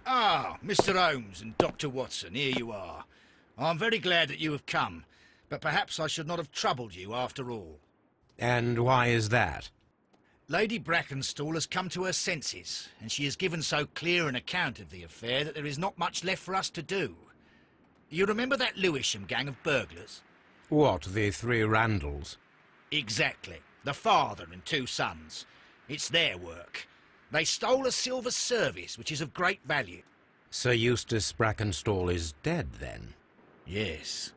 Ah, Mr. Holmes and Dr. Watson, here you are. I'm very glad that you have come, but perhaps I should not have troubled you after all. And why is that? Lady Brackenstall has come to her senses, and she has given so clear an account of the affair that there is not much left for us to do. You remember that Lewisham gang of burglars? What, the three Randalls? Exactly. The father and two sons. It's their work. They stole a silver service, which is of great value. Sir Eustace Brackenstall is dead, then? Yes.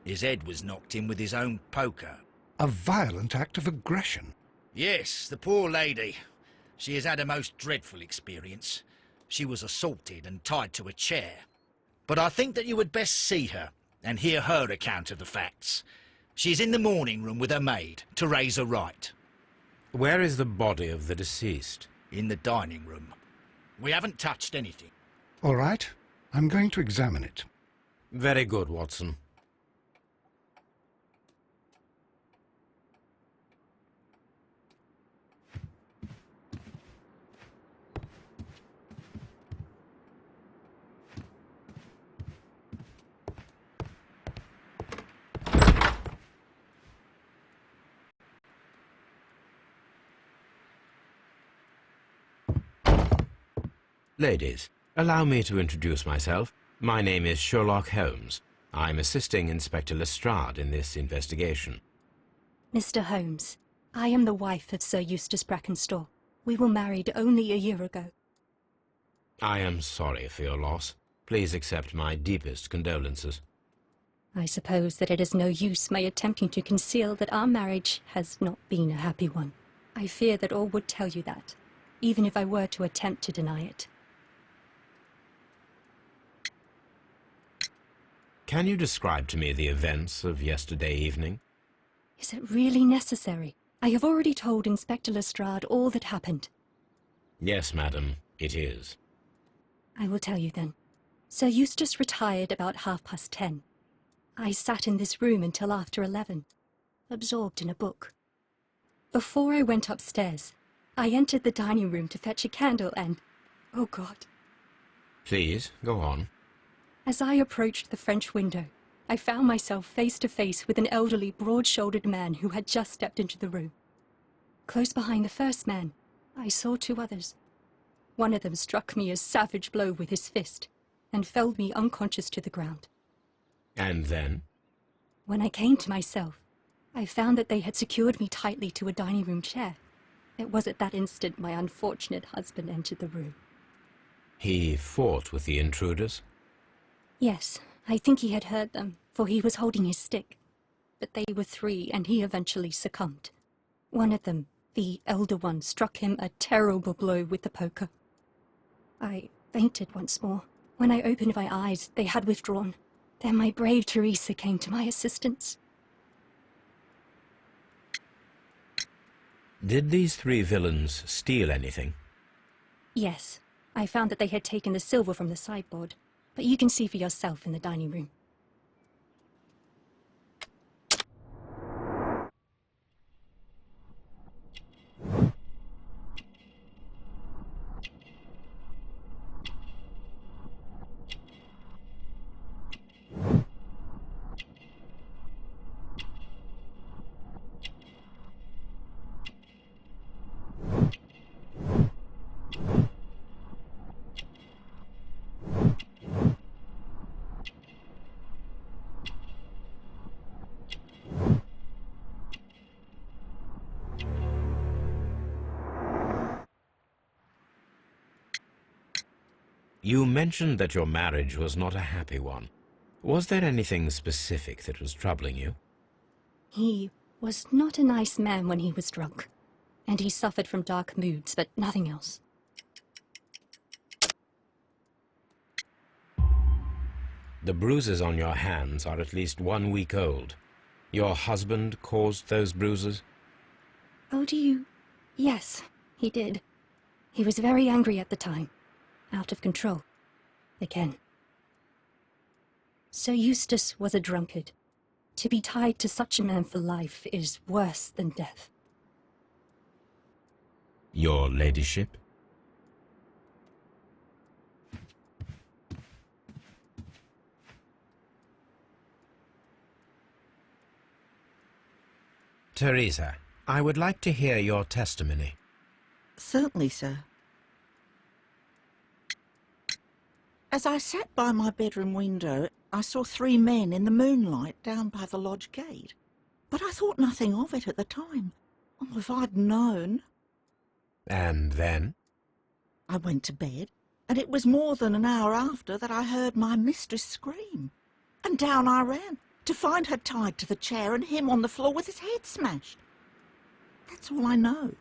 His head was knocked in with his own poker. A violent act of aggression. Yes, the poor lady. She has had a most dreadful experience. She was assaulted and tied to a chair. But I think that you would best see her and hear her account of the facts. She's in the morning room with her maid, Teresa Wright. Where is the body of the deceased? In the dining room. We haven't touched anything. All right, I'm going to examine it. Very good, Watson. Ladies, allow me to introduce myself. My name is Sherlock Holmes. I'm assisting Inspector Lestrade in this investigation. Mr. Holmes, I am the wife of Sir Eustace Brackenstall. We were married only a year ago. I am sorry for your loss. Please accept my deepest condolences. I suppose that it is no use my attempting to conceal that our marriage has not been a happy one. I fear that all would tell you that, even if I were to attempt to deny it. Can you describe to me the events of yesterday evening? Is it really necessary? I have already told Inspector Lestrade all that happened. Yes, madam, it is. I will tell you then. Sir Eustace retired about 10:30. I sat in this room until after 11, absorbed in a book. Before I went upstairs, I entered the dining room to fetch a candle and... oh God. Please, go on. As I approached the French window, I found myself face to face with an elderly, broad-shouldered man who had just stepped into the room. Close behind the first man, I saw two others. One of them struck me a savage blow with his fist and felled me unconscious to the ground. And then? When I came to myself, I found that they had secured me tightly to a dining room chair. It was at that instant my unfortunate husband entered the room. He fought with the intruders? Yes, I think he had heard them, for he was holding his stick. But they were three, and he eventually succumbed. One of them, the elder one, struck him a terrible blow with the poker. I fainted once more. When I opened my eyes, they had withdrawn. Then my brave Teresa came to my assistance. Did these three villains steal anything? Yes, I found that they had taken the silver from the sideboard, but you can see for yourself in the dining room. You mentioned that your marriage was not a happy one. Was there anything specific that was troubling you? He was not a nice man when he was drunk, and he suffered from dark moods, but nothing else. The bruises on your hands are at least 1 week old. Your husband caused those bruises? Oh, do you? Yes, he did. He was very angry at the time. Out of control. Again. Sir Eustace was a drunkard. To be tied to such a man for life is worse than death. Your ladyship? Teresa, I would like to hear your testimony. Certainly, sir. As I sat by my bedroom window, I saw 3 men in the moonlight down by the lodge gate. But I thought nothing of it at the time. Oh, if I'd known. And then? I went to bed, and it was more than an hour after that I heard my mistress scream. And down I ran, to find her tied to the chair and him on the floor with his head smashed. That's all I know.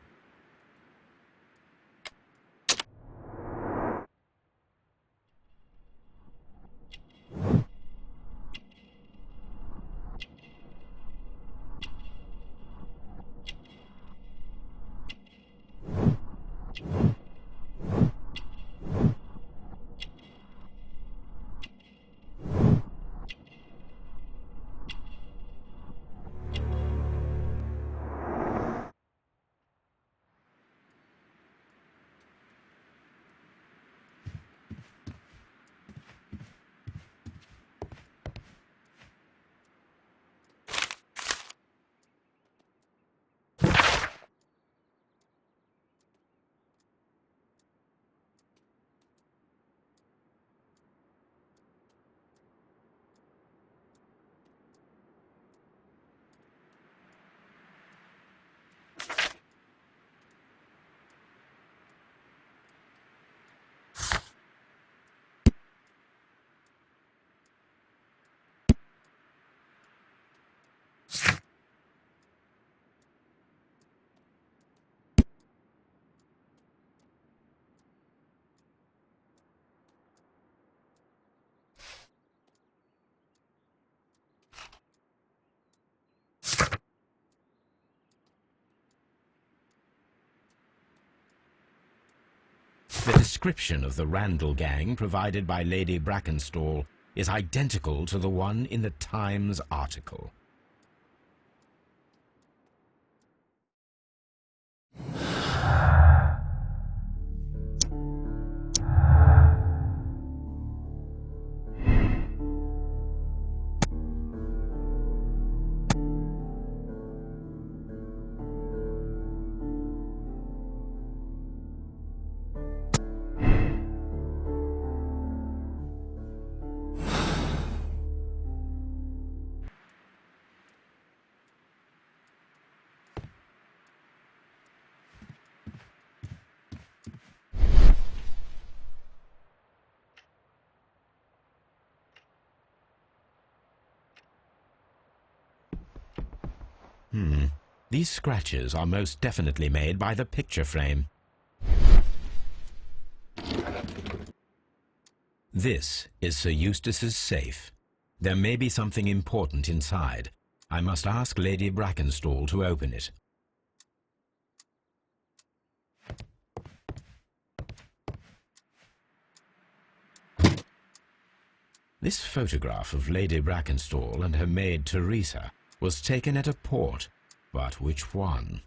The description of the Randall gang provided by Lady Brackenstall is identical to the one in the Times article. These scratches are most definitely made by the picture frame. This is Sir Eustace's safe. There may be something important inside. I must ask Lady Brackenstall to open it. This photograph of Lady Brackenstall and her maid Teresa was taken at a port. But which one?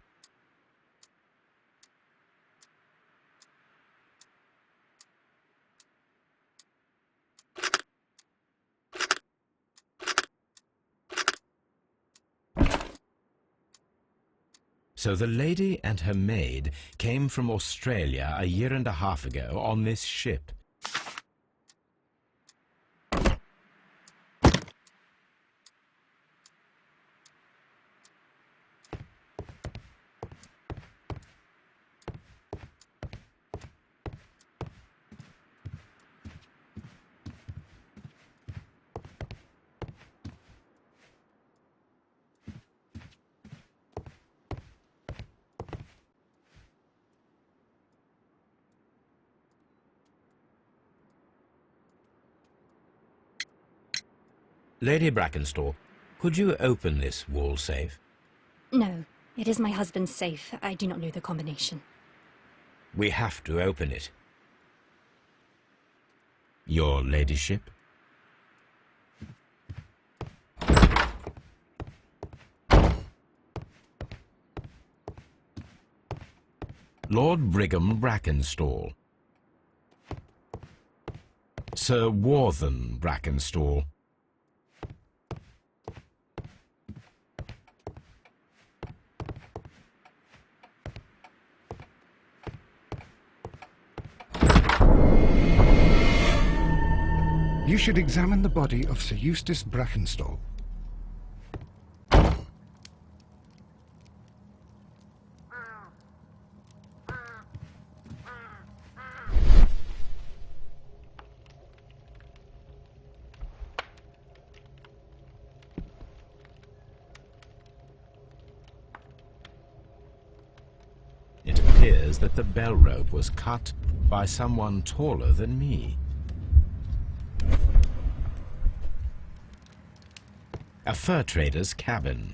So the lady and her maid came from Australia a year and a half ago on this ship. Lady Brackenstall, could you open this wall safe? No, it is my husband's safe. I do not know the combination. We have to open it. Your ladyship? Lord Brigham Brackenstall. Sir Warthen Brackenstall. You should examine the body of Sir Eustace Brackenstall. It appears that the bell rope was cut by someone taller than me. A fur trader's cabin.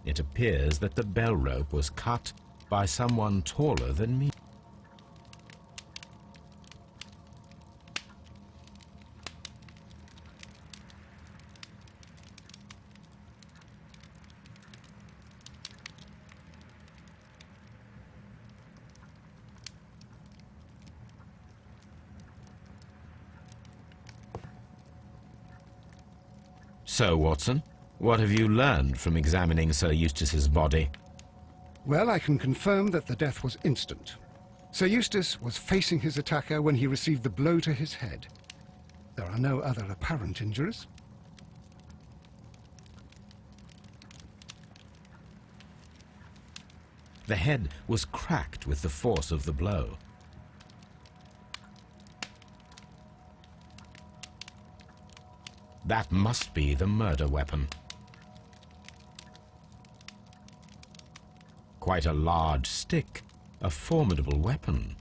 It appears that the bell rope was cut by someone taller than me. So, Watson, what have you learned from examining Sir Eustace's body? Well, I can confirm that the death was instant. Sir Eustace was facing his attacker when he received the blow to his head. There are no other apparent injuries. The head was cracked with the force of the blow. That must be the murder weapon. Quite a large stick, a formidable weapon.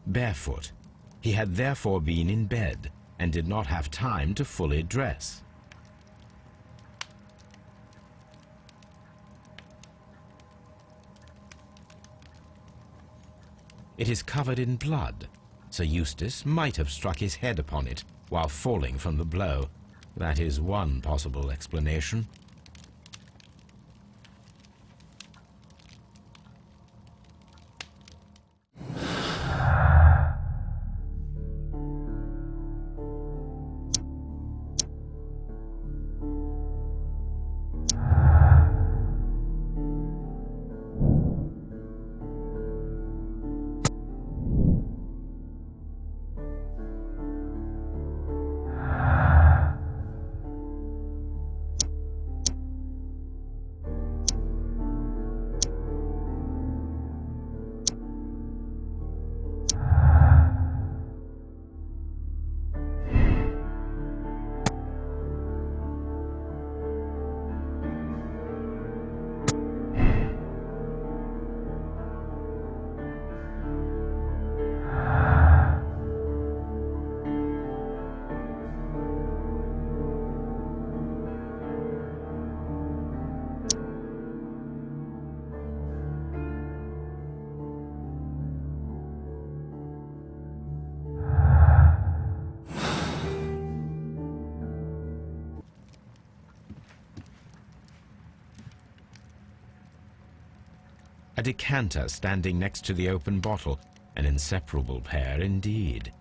Barefoot, he had therefore been in bed and did not have time to fully dress. It is covered in blood. Sir Eustace might have struck his head upon it while falling from the blow. That is one possible explanation. A decanter standing next to the open bottle, an inseparable pair indeed.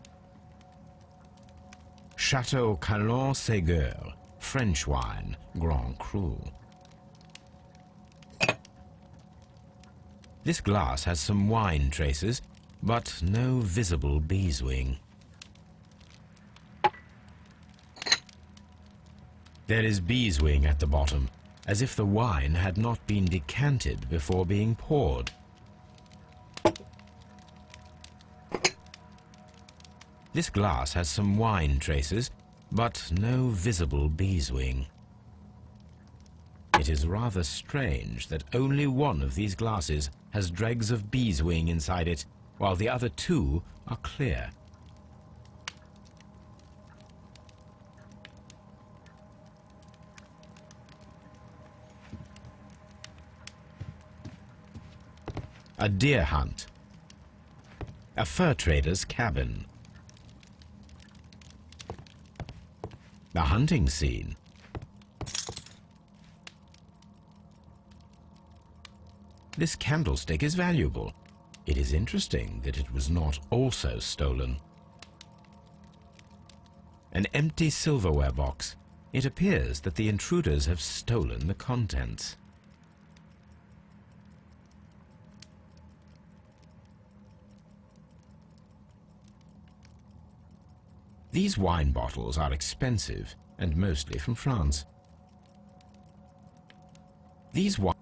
Chateau Calon Ségur, French wine, Grand Cru. This glass has some wine traces, but no visible beeswing. There is beeswing at the bottom, as if the wine had not been decanted before being poured. This glass has some wine traces, but no visible beeswing. It is rather strange that only one of these glasses has dregs of beeswing inside it, while the other two are clear. A deer hunt. A fur trader's cabin. A hunting scene. This candlestick is valuable. It is interesting that it was not also stolen. An empty silverware box. It appears that the intruders have stolen the contents. These wine bottles are expensive and mostly from France. These wine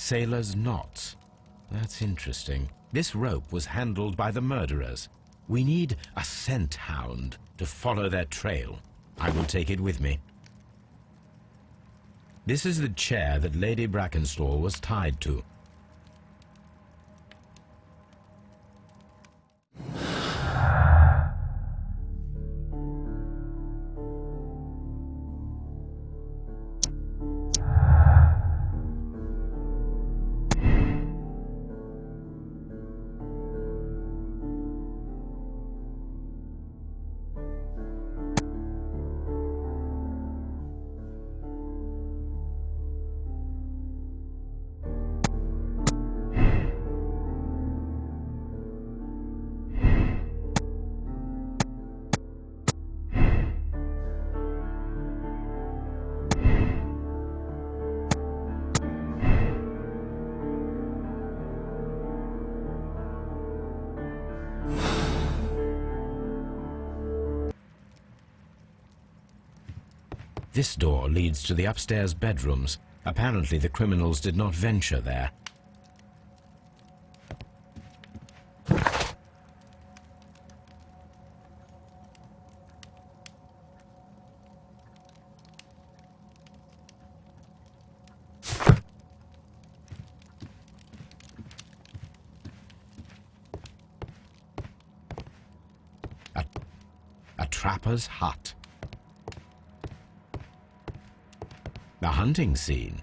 sailors' knots. That's interesting. This rope was handled by the murderers. We need a scent hound to follow their trail. I will take it with me. This is the chair that Lady Brackenstall was tied to. This door leads to the upstairs bedrooms. Apparently the criminals did not venture there. A trapper's hut. The hunting scene.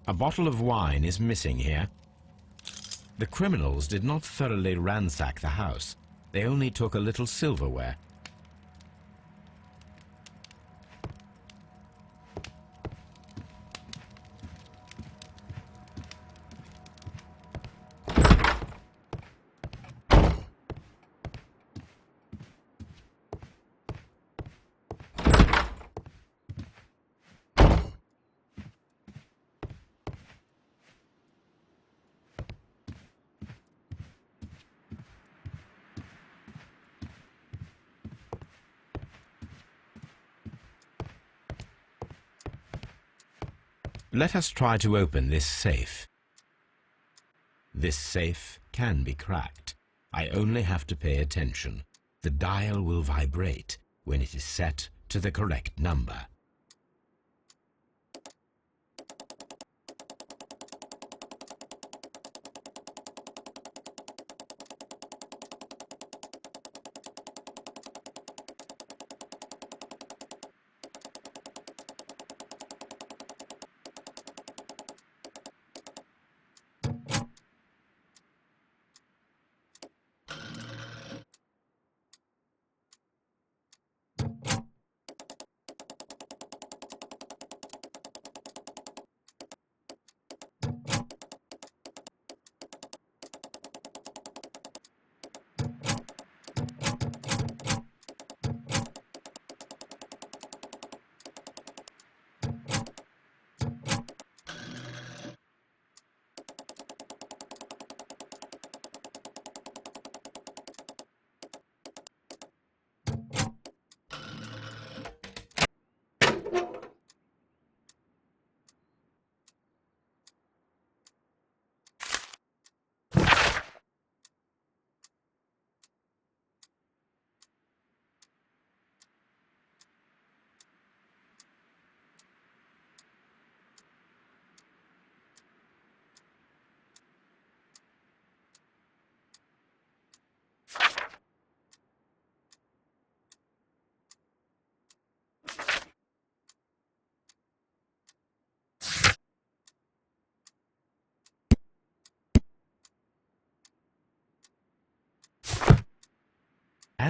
A bottle of wine is missing here. The criminals did not thoroughly ransack the house. They only took a little silverware. Let us try to open this safe. This safe can be cracked. I only have to pay attention. The dial will vibrate when it is set to the correct number.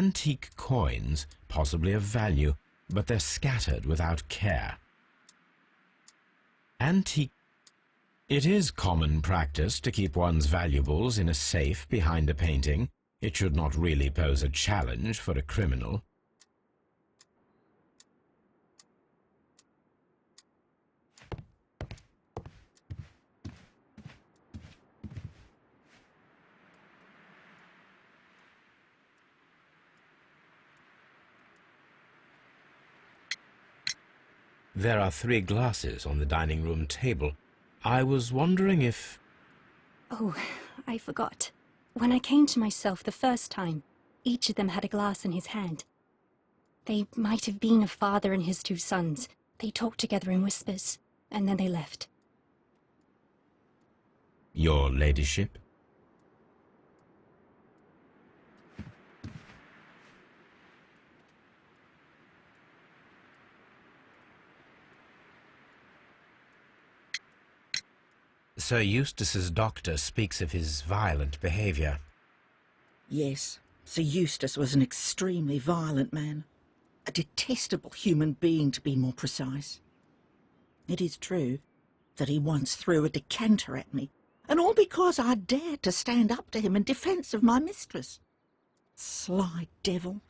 antique coins, possibly of value, but they're scattered without care. Antique. It is common practice to keep one's valuables in a safe behind a painting. It should not really pose a challenge for a criminal. There are 3 glasses on the dining room table. I was wondering if... Oh, I forgot. When I came to myself the first time, each of them had a glass in his hand. They might have been a father and his 2 sons. They talked together in whispers, and then they left. Your ladyship? Sir Eustace's doctor speaks of his violent behaviour. Yes, Sir Eustace was an extremely violent man. A detestable human being, to be more precise. It is true that he once threw a decanter at me, and all because I dared to stand up to him in defence of my mistress. Sly devil.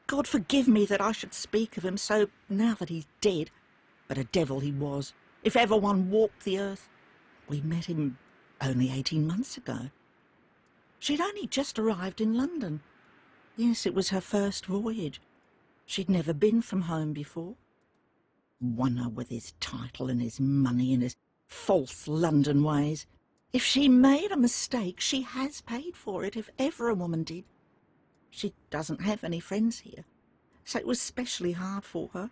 God forgive me that I should speak of him so now that he's dead, but a devil he was, if ever one walked the earth. We met him only 18 months ago. She'd only just arrived in London. Yes, it was her first voyage. She'd never been from home before. Wonder with his title and his money and his false London ways. If she made a mistake, she has paid for it, if ever a woman did. She doesn't have any friends here, so it was specially hard for her.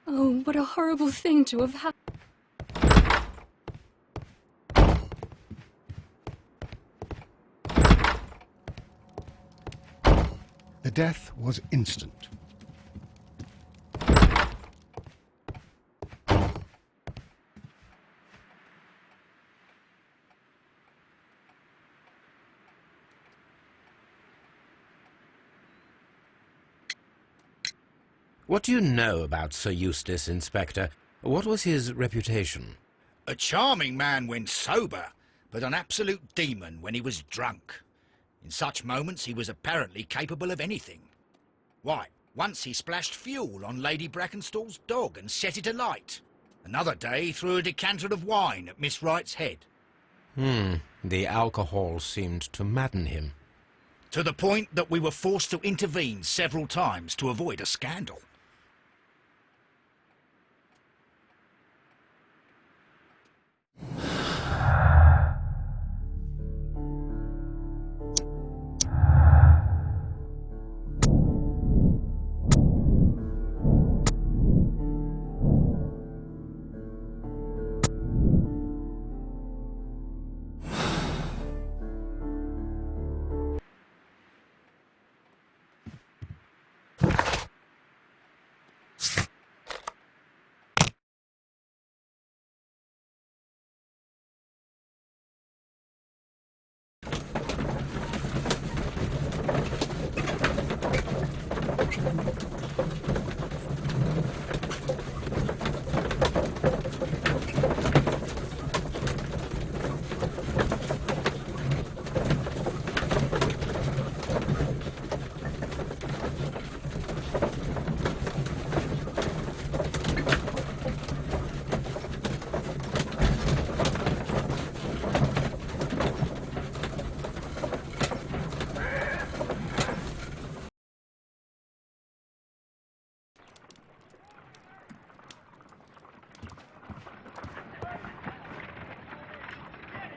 Oh, what a horrible thing to have happened. The death was instant. What do you know about Sir Eustace, Inspector? What was his reputation? A charming man when sober, but an absolute demon when he was drunk. In such moments he was apparently capable of anything. Why, once he splashed fuel on Lady Brackenstall's dog and set it alight. Another day he threw a decanter of wine at Miss Wright's head. The alcohol seemed to madden him. To the point that we were forced to intervene several times to avoid a scandal.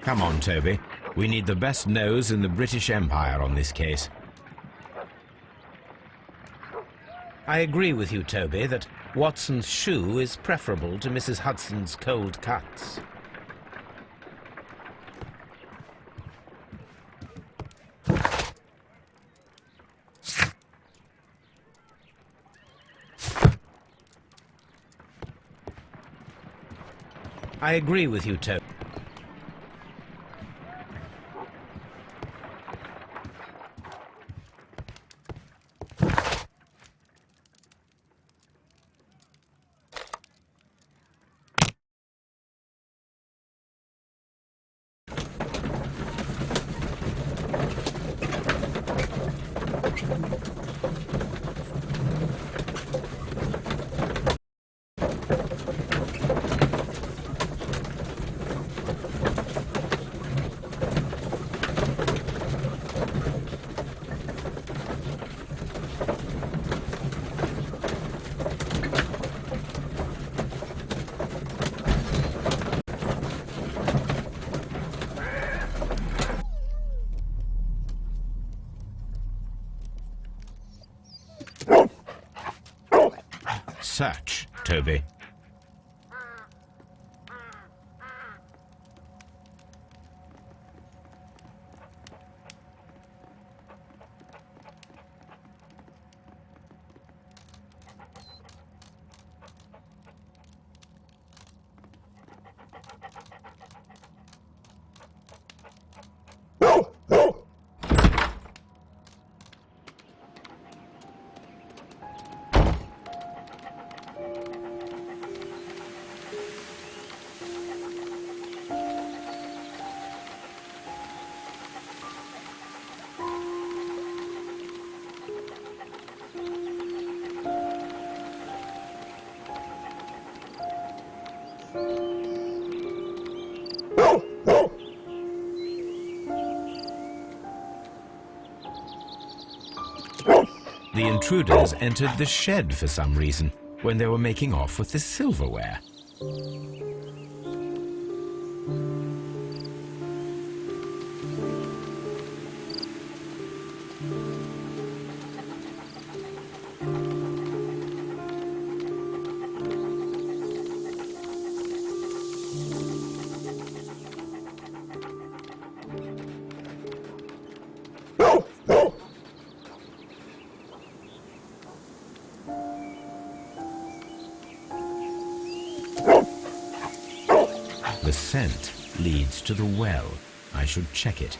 Come on, Toby. We need the best nose in the British Empire on this case. I agree with you, Toby, that Watson's shoe is preferable to Mrs. Hudson's cold cuts. I agree with you, Toby. Search, Toby. The intruders entered the shed for some reason when they were making off with the silverware. The scent leads to the well. I should check it.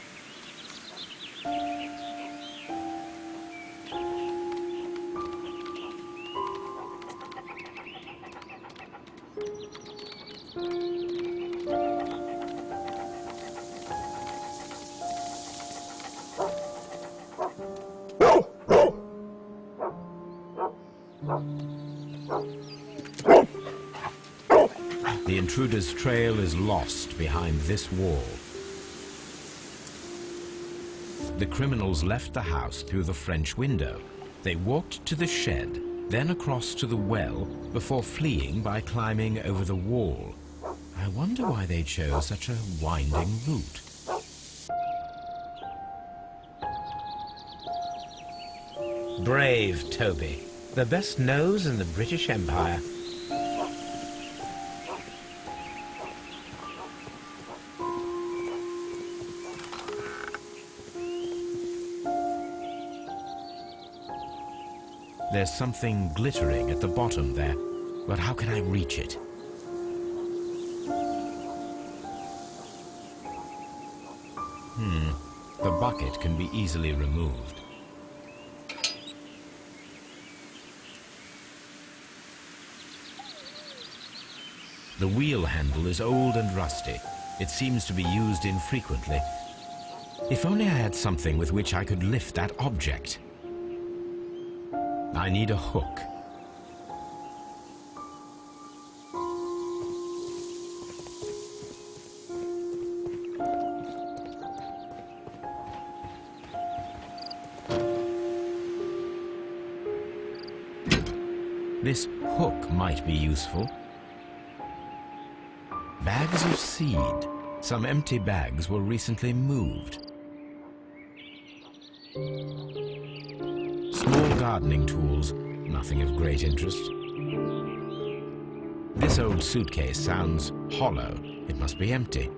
The intruder's trail is lost behind this wall. The criminals left the house through the French window. They walked to the shed, then across to the well, before fleeing by climbing over the wall. I wonder why they chose such a winding route. Brave Toby, the best nose in the British Empire. There's something glittering at the bottom there, but how can I reach it? The bucket can be easily removed. The wheel handle is old and rusty. It seems to be used infrequently. If only I had something with which I could lift that object. I need a hook. This hook might be useful. Bags of seed. Some empty bags were recently moved. Small gardening tools, nothing of great interest. This old suitcase sounds hollow. It must be empty.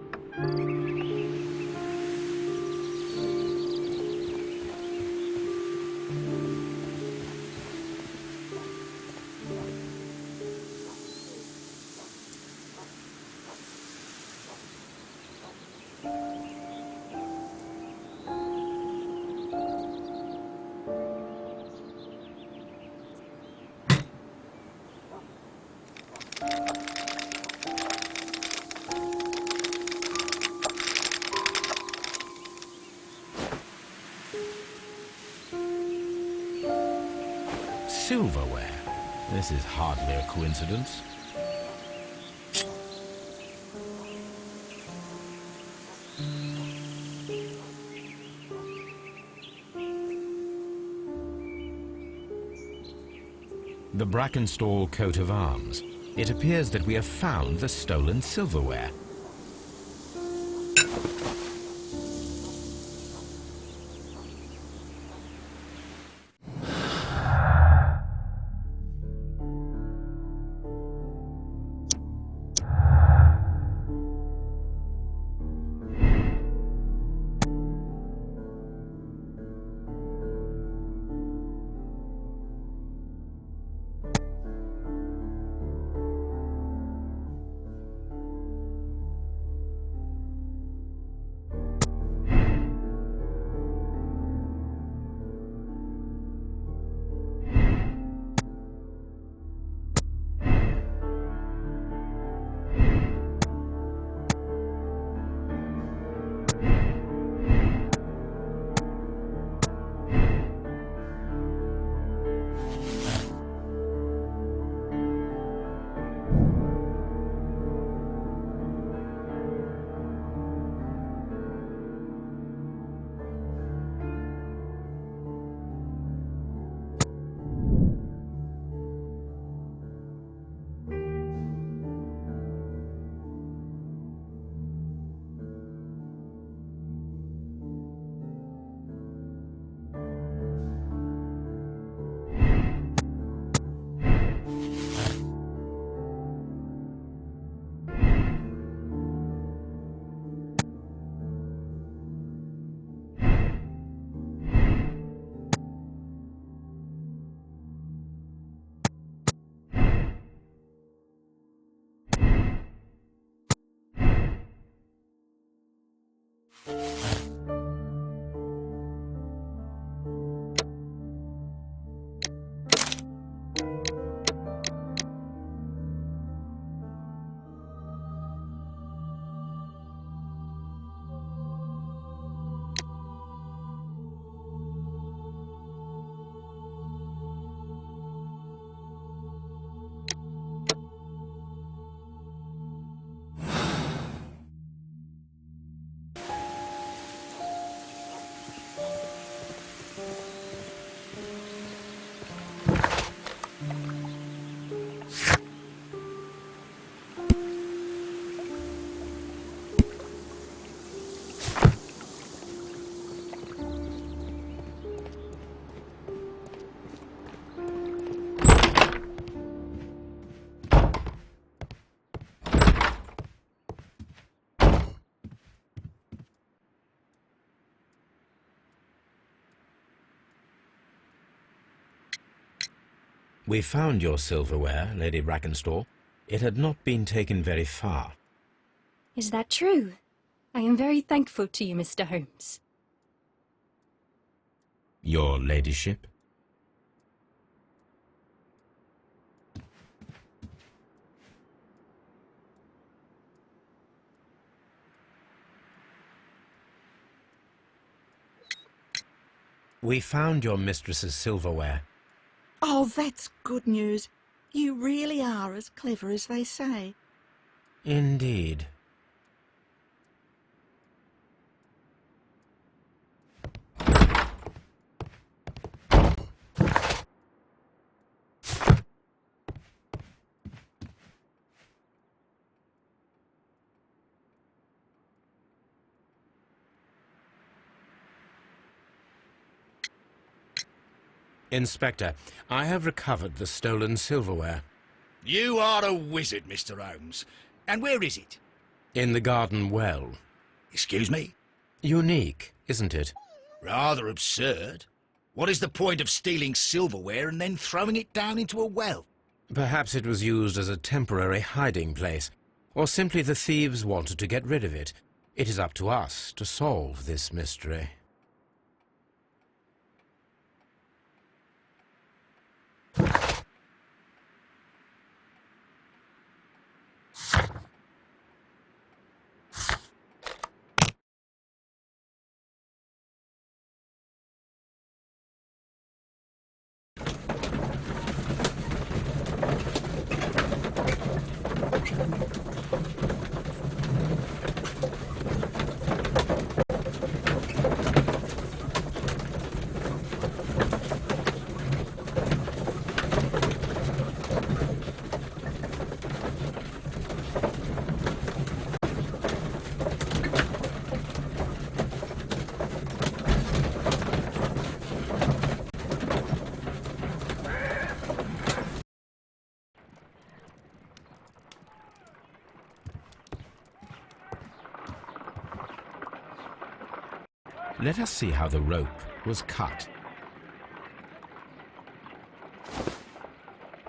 Silverware. This is hardly a coincidence. The Brackenstall coat of arms. It appears that we have found the stolen silverware. We found your silverware, Lady Brackenstall. It had not been taken very far. Is that true? I am very thankful to you, Mr. Holmes. Your ladyship? We found your mistress's silverware. Oh, that's good news. You really are as clever as they say. Indeed. Inspector, I have recovered the stolen silverware. You are a wizard, Mr. Holmes. And where is it? In the garden well. Excuse me? Unique, isn't it? Rather absurd. What is the point of stealing silverware and then throwing it down into a well? Perhaps it was used as a temporary hiding place, or simply the thieves wanted to get rid of it. It is up to us to solve this mystery. Let us see how the rope was cut.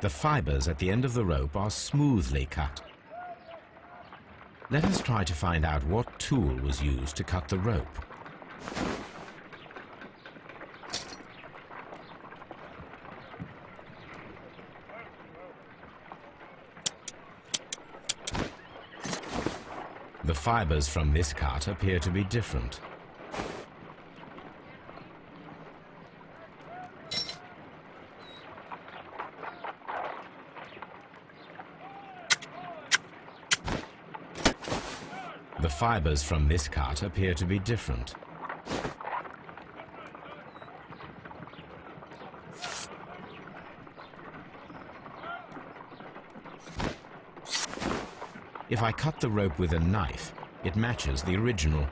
The fibers at the end of the rope are smoothly cut. Let us try to find out what tool was used to cut the rope. The fibers from this cut appear to be different. The fibers from this cut appear to be different. If I cut the rope with a knife, it matches the original.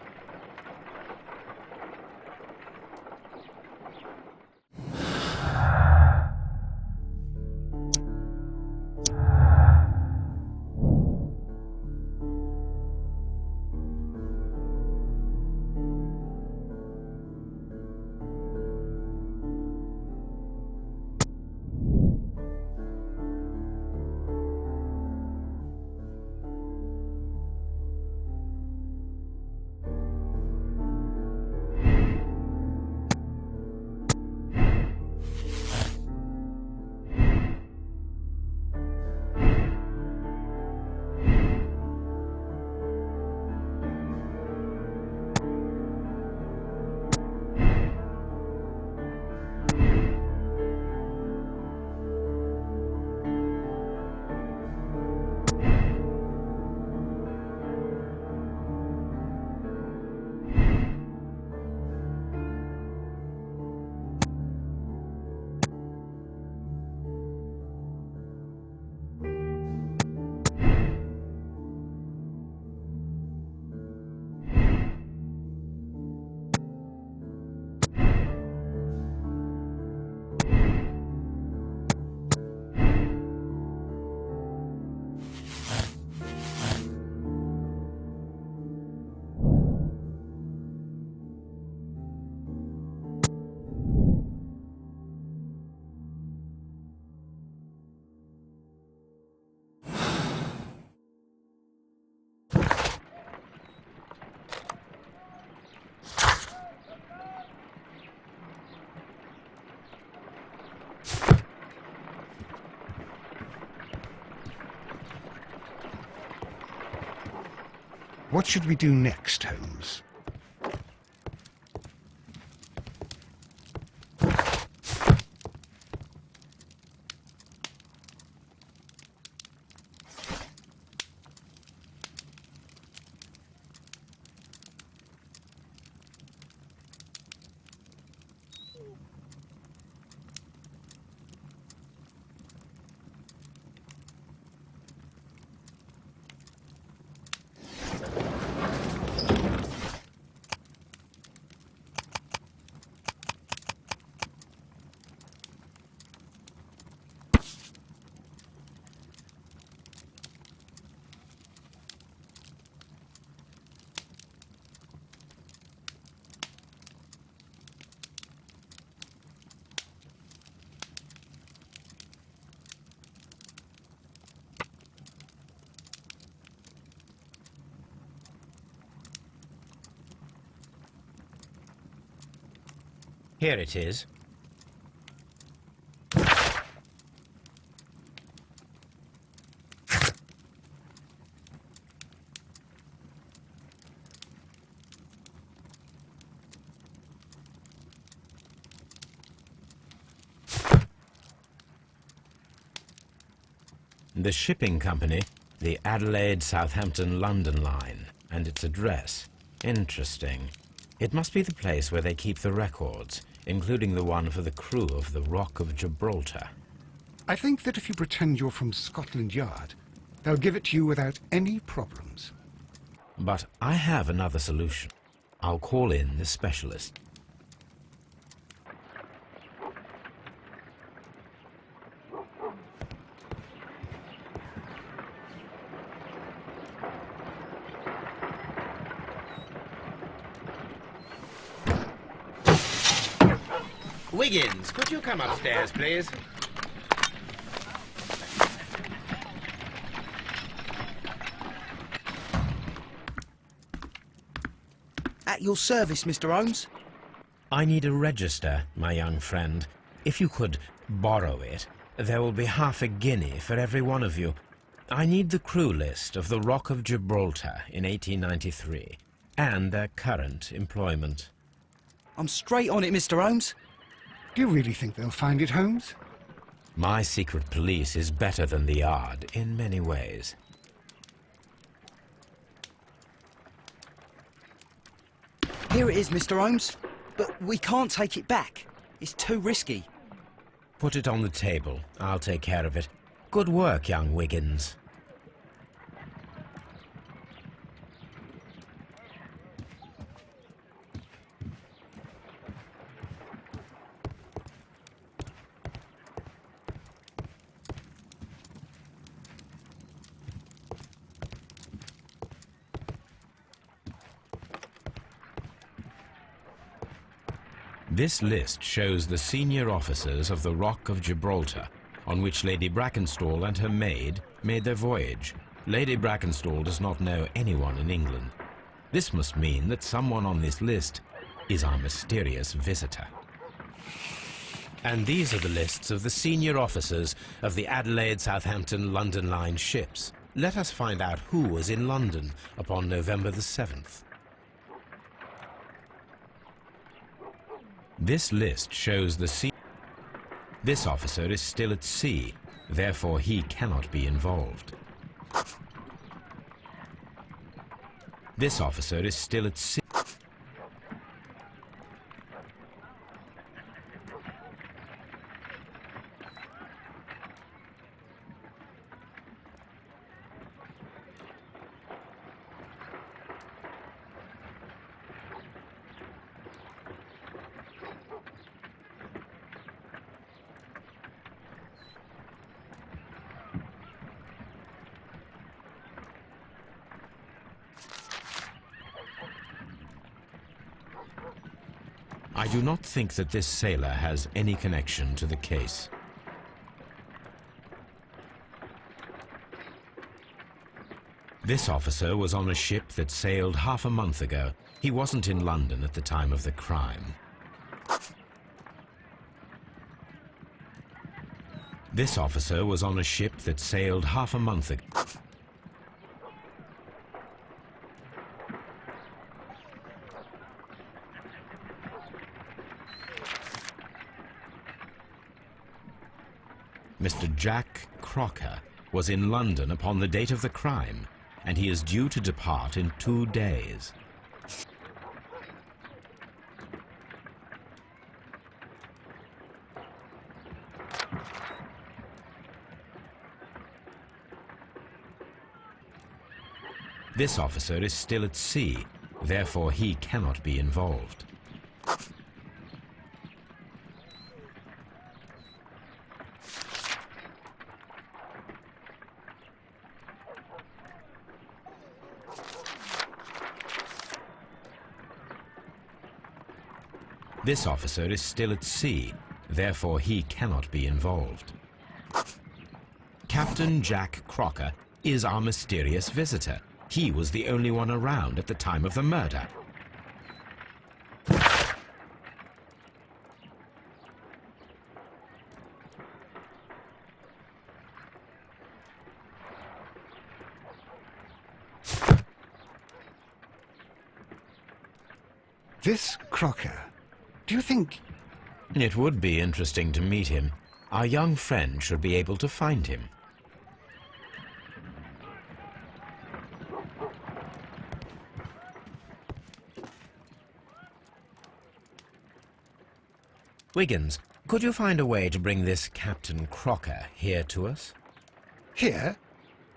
What should we do next, Holmes? Here it is. The shipping company, the Adelaide, Southampton, London line, and its address. Interesting. It must be the place where they keep the records, including the one for the crew of the Rock of Gibraltar. I think that if you pretend you're from Scotland Yard, they'll give it to you without any problems. But I have another solution. I'll call in the specialist. Wiggins, could you come upstairs, please? At your service, Mr. Holmes. I need a register, my young friend. If you could borrow it, there will be half a guinea for every one of you. I need the crew list of the Rock of Gibraltar in 1893, and their current employment. I'm straight on it, Mr. Holmes. Do you really think they'll find it, Holmes? My secret police is better than the Yard in many ways. Here it is, Mr. Holmes. But we can't take it back. It's too risky. Put it on the table. I'll take care of it. Good work, young Wiggins. This list shows the senior officers of the Rock of Gibraltar, on which Lady Brackenstall and her maid made their voyage. Lady Brackenstall does not know anyone in England. This must mean that someone on this list is our mysterious visitor. And these are the lists of the senior officers of the Adelaide, Southampton, London line ships. Let us find out who was in London upon November the 7th. This list shows the sea. This officer is still at sea, therefore he cannot be involved. This officer is still at sea. I do not think that this sailor has any connection to the case. This officer was on a ship that sailed half a month ago. He wasn't in London at the time of the crime. This officer was on a ship that sailed half a month ago. Mr. Jack Crocker was in London upon the date of the crime, and he is due to depart in 2 days. This officer is still at sea, therefore he cannot be involved. This officer is still at sea, therefore he cannot be involved. Captain Jack Crocker is our mysterious visitor. He was the only one around at the time of the murder. This Crocker, do you think... It would be interesting to meet him. Our young friend should be able to find him. Wiggins, could you find a way to bring this Captain Crocker here to us? Here?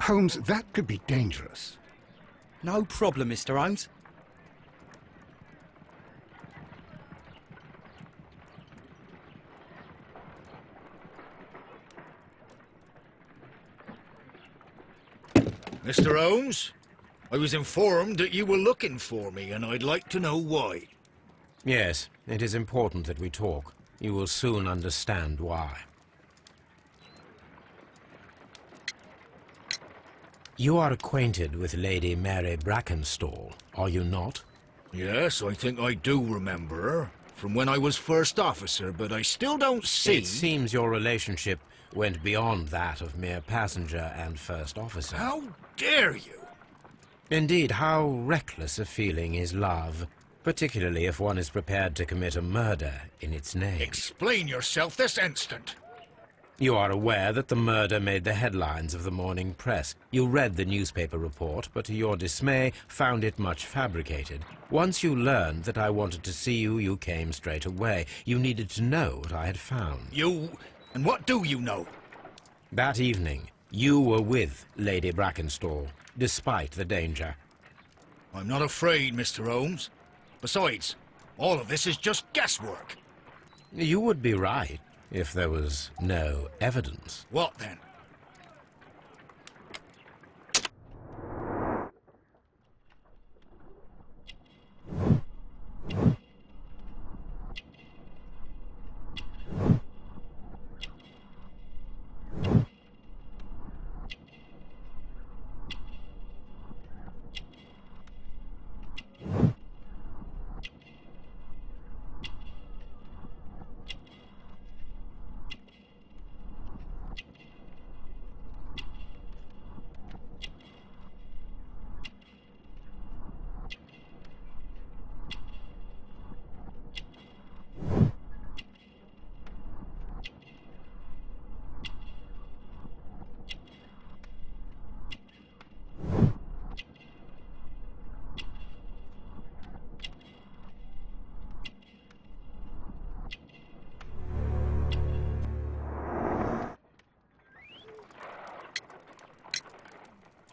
Holmes, that could be dangerous. No problem, Mr. Holmes. Mr. Holmes, I was informed that you were looking for me, and I'd like to know why. Yes, it is important that we talk. You will soon understand why. You are acquainted with Lady Mary Brackenstall, are you not? Yes, I think I do remember her, from when I was first officer, but I still don't see... It seems your relationship went beyond that of mere passenger and first officer. How dare you? Indeed, how reckless a feeling is love, particularly if one is prepared to commit a murder in its name. Explain yourself this instant. You are aware that the murder made the headlines of the morning press. You read the newspaper report, but to your dismay, found it much fabricated. Once you learned that I wanted to see you, you came straight away. You needed to know what I had found. You... and what do you know? That evening, you were with Lady Brackenstall, despite the danger. I'm not afraid, Mr. Holmes. Besides, all of this is just guesswork. You would be right if there was no evidence. What then?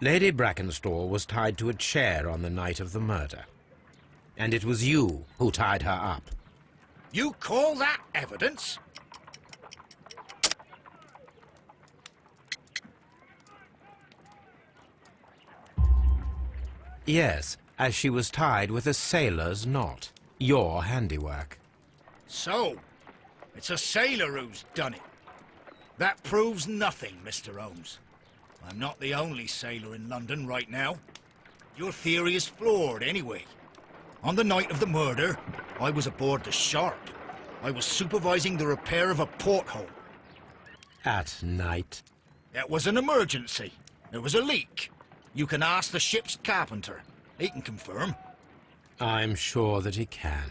Lady Brackenstall was tied to a chair on the night of the murder. And it was you who tied her up. You call that evidence? Yes, as she was tied with a sailor's knot. Your handiwork. So, it's a sailor who's done it. That proves nothing, Mr. Holmes. I'm not the only sailor in London right now. Your theory is flawed anyway. On the night of the murder, I was aboard the Shark. I was supervising the repair of a porthole. At night? It was an emergency. There was a leak. You can ask the ship's carpenter. He can confirm. I'm sure that he can.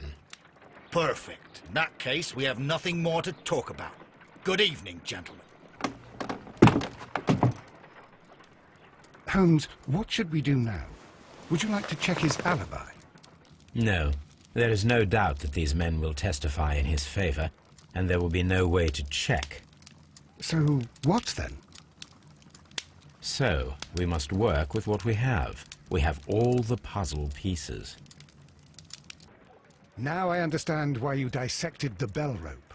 Perfect. In that case, we have nothing more to talk about. Good evening, gentlemen. Holmes, what should we do now? Would you like to check his alibi? No. There is no doubt that these men will testify in his favor, and there will be no way to check. So, what then? So, we must work with what we have. We have all the puzzle pieces. Now I understand why you dissected the bell rope.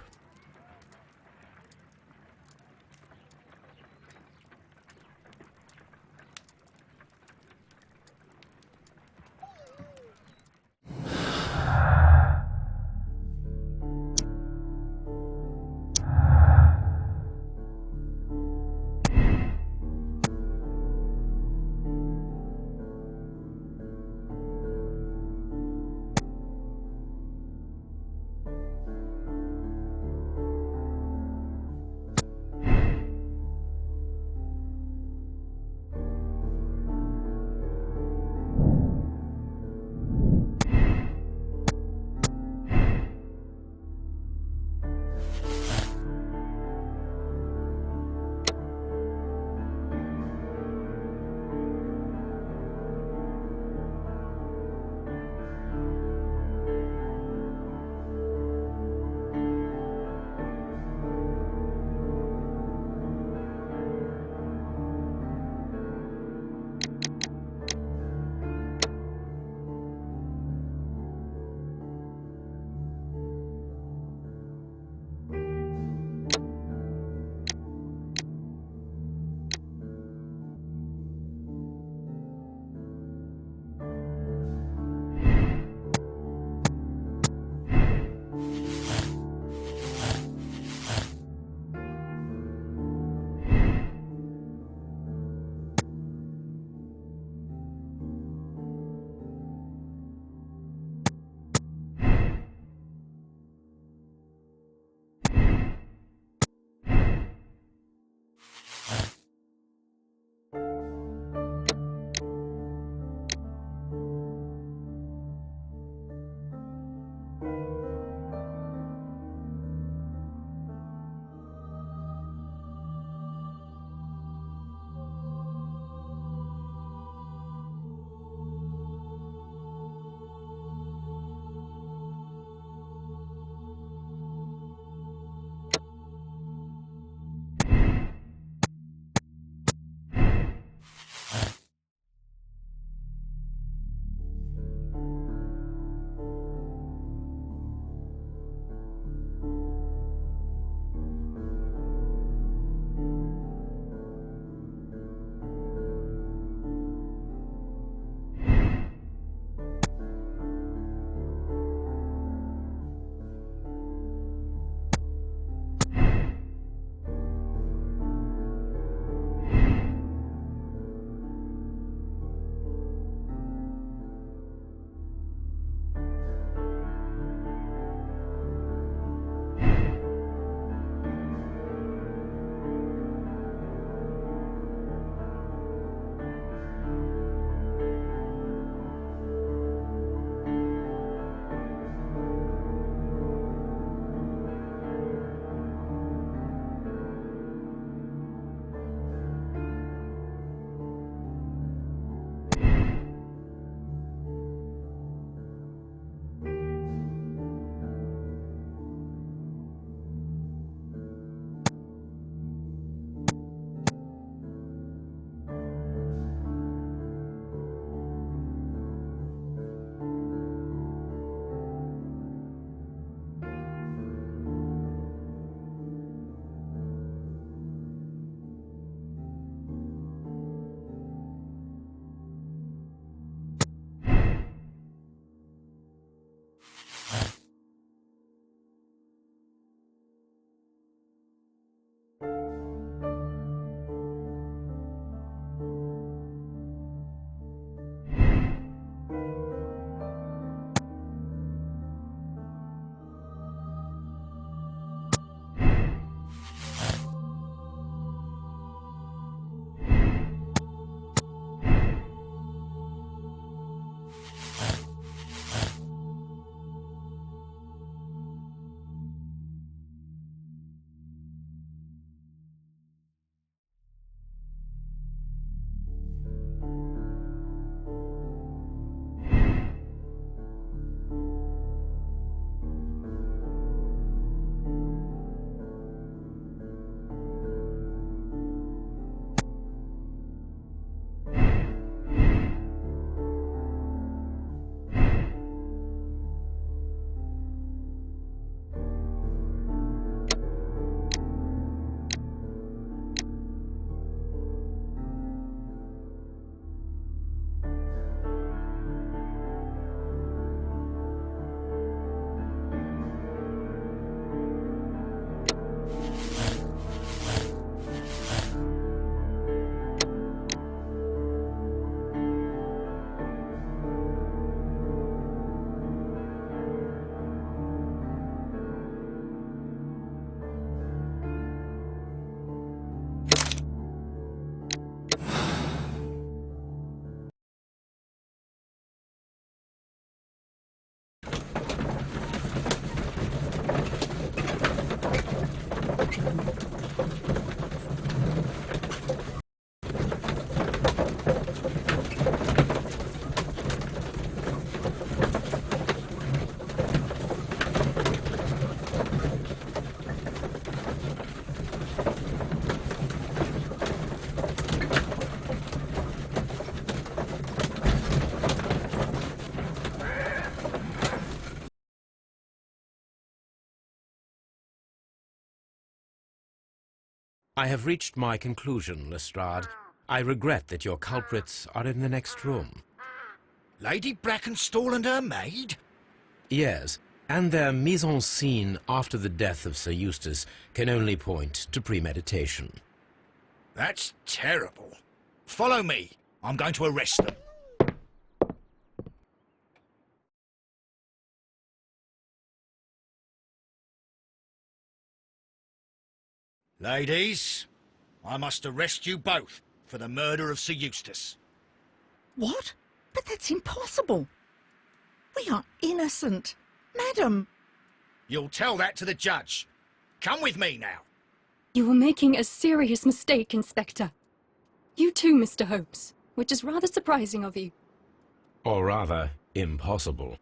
I have reached my conclusion, Lestrade. I regret that your culprits are in the next room. Lady Brackenstall and her maid? Yes, and their mise-en-scene after the death of Sir Eustace can only point to premeditation. That's terrible. Follow me. I'm going to arrest them. Ladies, I must arrest you both for the murder of Sir Eustace. What? But that's impossible. We are innocent. Madam. You'll tell that to the judge. Come with me now. You were making a serious mistake, Inspector. You too, Mr. Holmes, which is rather surprising of you. Or rather, impossible.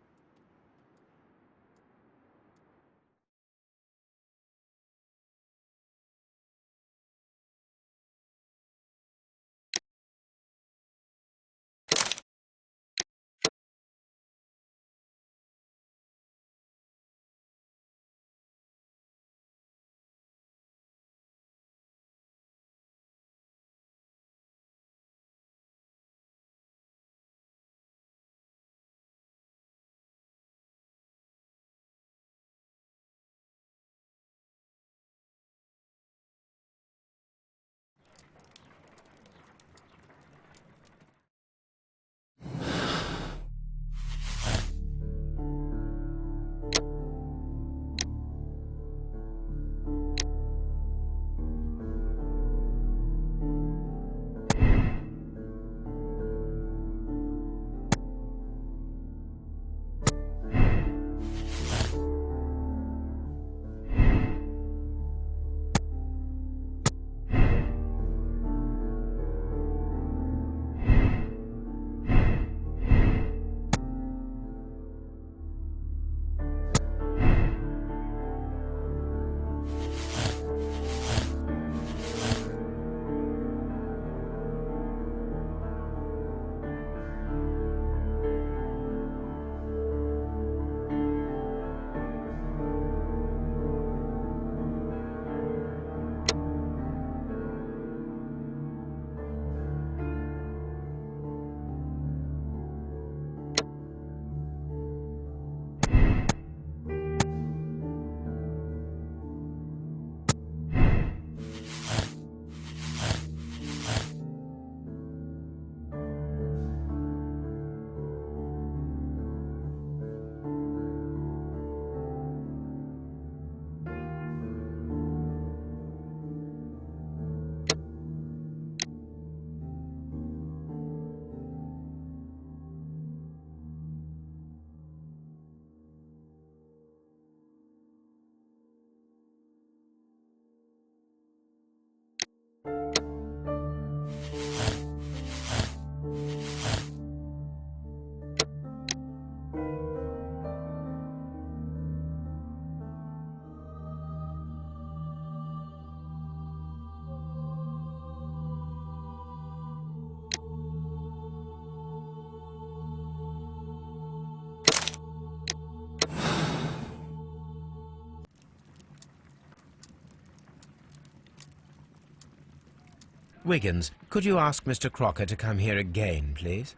Wiggins, could you ask Mr. Crocker to come here again, please?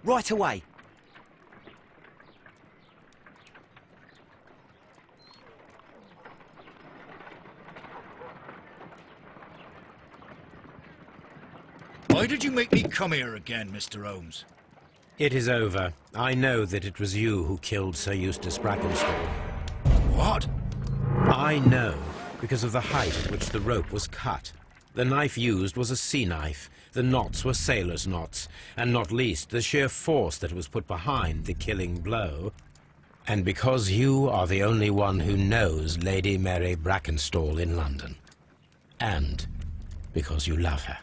Right away. Why did you make me come here again, Mr. Holmes? It is over. I know that it was you who killed Sir Eustace Brackenstall. What? I know, because of the height at which the rope was cut. The knife used was a sea knife, the knots were sailor's knots, and not least the sheer force that was put behind the killing blow. And because you are the only one who knows Lady Mary Brackenstall in London. And because you love her.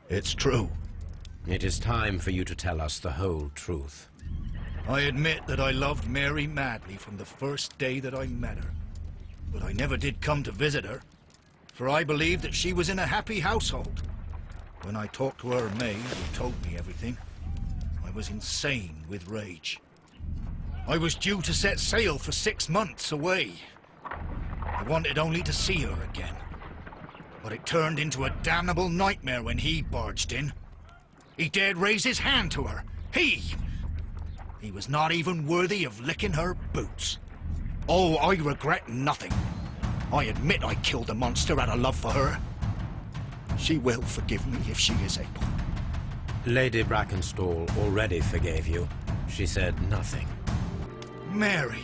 It's true. It is time for you to tell us the whole truth. I admit that I loved Mary madly from the first day that I met her. But I never did come to visit her, for I believed that she was in a happy household. When I talked to her maid, who told me everything, I was insane with rage. I was due to set sail for 6 months away. I wanted only to see her again, But it turned into a damnable nightmare when he barged in. He dared raise his hand to her. He was not even worthy of licking her boots. Oh, I regret nothing. I admit I killed the monster out of love for her. She will forgive me if she is able. Lady Brackenstall already forgave you. She said nothing. Mary.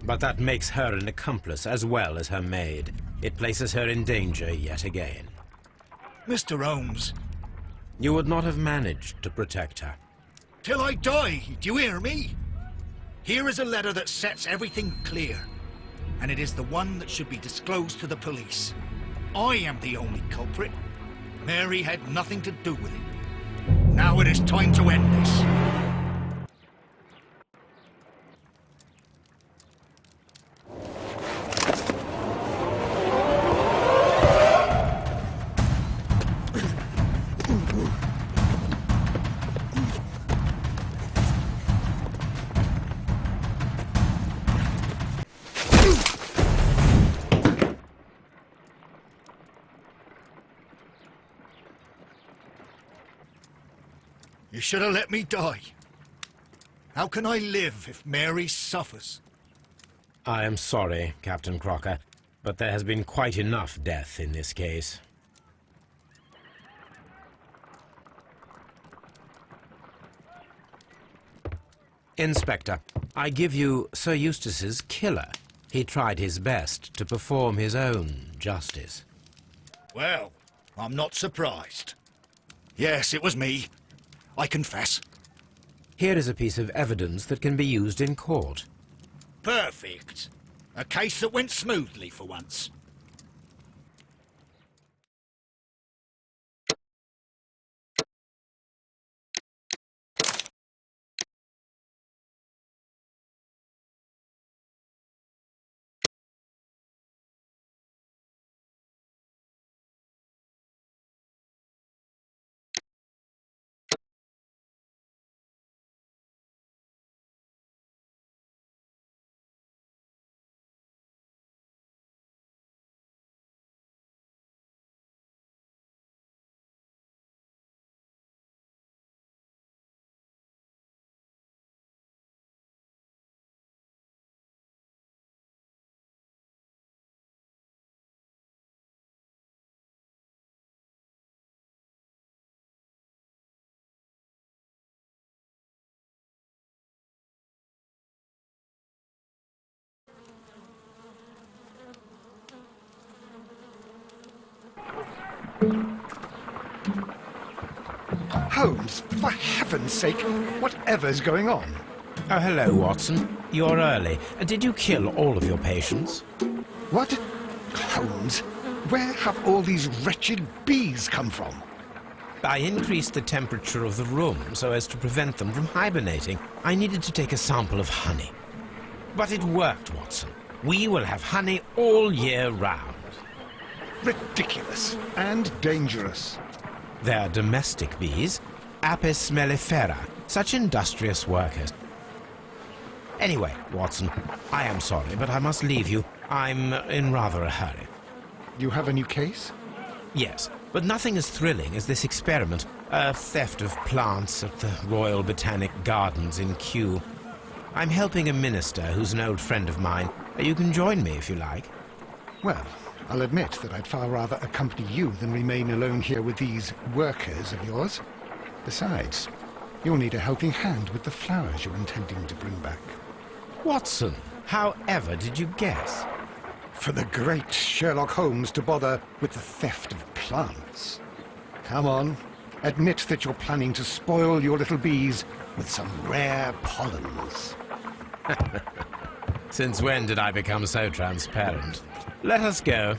But that makes her an accomplice as well as her maid. It places her in danger yet again. Mr. Holmes. You would not have managed to protect her. Till I die, do you hear me? Here is a letter that sets everything clear. And it is the one that should be disclosed to the police. I am the only culprit. Mary had nothing to do with it. Now it is time to end this. You should have let me die. How can I live if Mary suffers? I am sorry, Captain Crocker, but there has been quite enough death in this case. Inspector, I give you Sir Eustace's killer. He tried his best to perform his own justice. Well, I'm not surprised. Yes, it was me. I confess. Here is a piece of evidence that can be used in court. Perfect. A case that went smoothly for once. Holmes, for heaven's sake, whatever's going on? Oh, hello, Watson. You're early. Did you kill all of your patients? What? Holmes, where have all these wretched bees come from? I increased the temperature of the room so as to prevent them from hibernating. I needed to take a sample of honey. But it worked, Watson. We will have honey all year round. Ridiculous and dangerous. They're domestic bees, Apis mellifera, such industrious workers. Anyway, Watson, I am sorry, but I must leave you. I'm in rather a hurry. You have a new case? Yes, but nothing as thrilling as this experiment. A theft of plants at the Royal Botanic Gardens in Kew. I'm helping a minister who's an old friend of mine. You can join me if you like. Well, I'll admit that I'd far rather accompany you than remain alone here with these workers of yours. Besides, you'll need a helping hand with the flowers you're intending to bring back. Watson, however did you guess? For the great Sherlock Holmes to bother with the theft of plants. Come on, admit that you're planning to spoil your little bees with some rare pollens. Since when did I become so transparent? Let us go.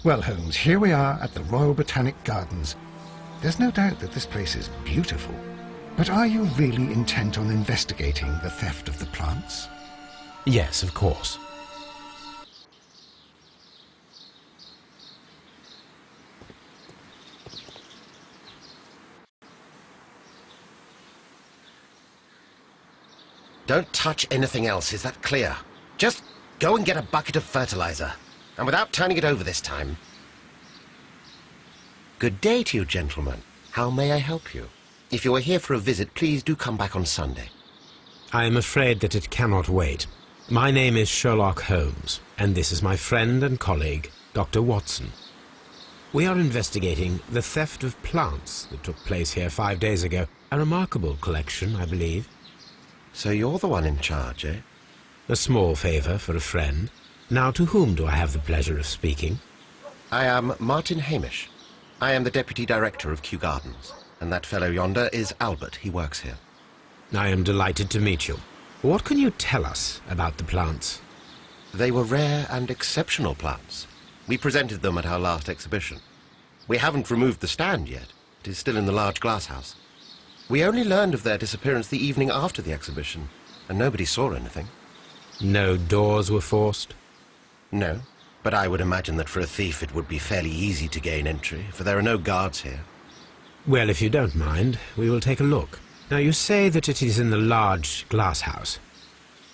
Well, Holmes, here we are at the Royal Botanic Gardens. There's no doubt that this place is beautiful. But are you really intent on investigating the theft of the plants? Yes, of course. Don't touch anything else, is that clear? Just go and get a bucket of fertilizer. And without turning it over this time. Good day to you, gentlemen. How may I help you? If you are here for a visit, please do come back on Sunday. I am afraid that it cannot wait. My name is Sherlock Holmes, and this is my friend and colleague, Dr. Watson. We are investigating the theft of plants that took place here 5 days ago. A remarkable collection, I believe. So you're the one in charge, eh? A small favour for a friend. Now, to whom do I have the pleasure of speaking? I am Martin Hamish. I am the Deputy Director of Kew Gardens. And that fellow yonder is Albert. He works here. I am delighted to meet you. What can you tell us about the plants? They were rare and exceptional plants. We presented them at our last exhibition. We haven't removed the stand yet. It is still in the large glass house. We only learned of their disappearance the evening after the exhibition, and nobody saw anything. No doors were forced? No, but I would imagine that for a thief it would be fairly easy to gain entry, for there are no guards here. Well, if you don't mind, we will take a look. Now, you say that it is in the large glass house.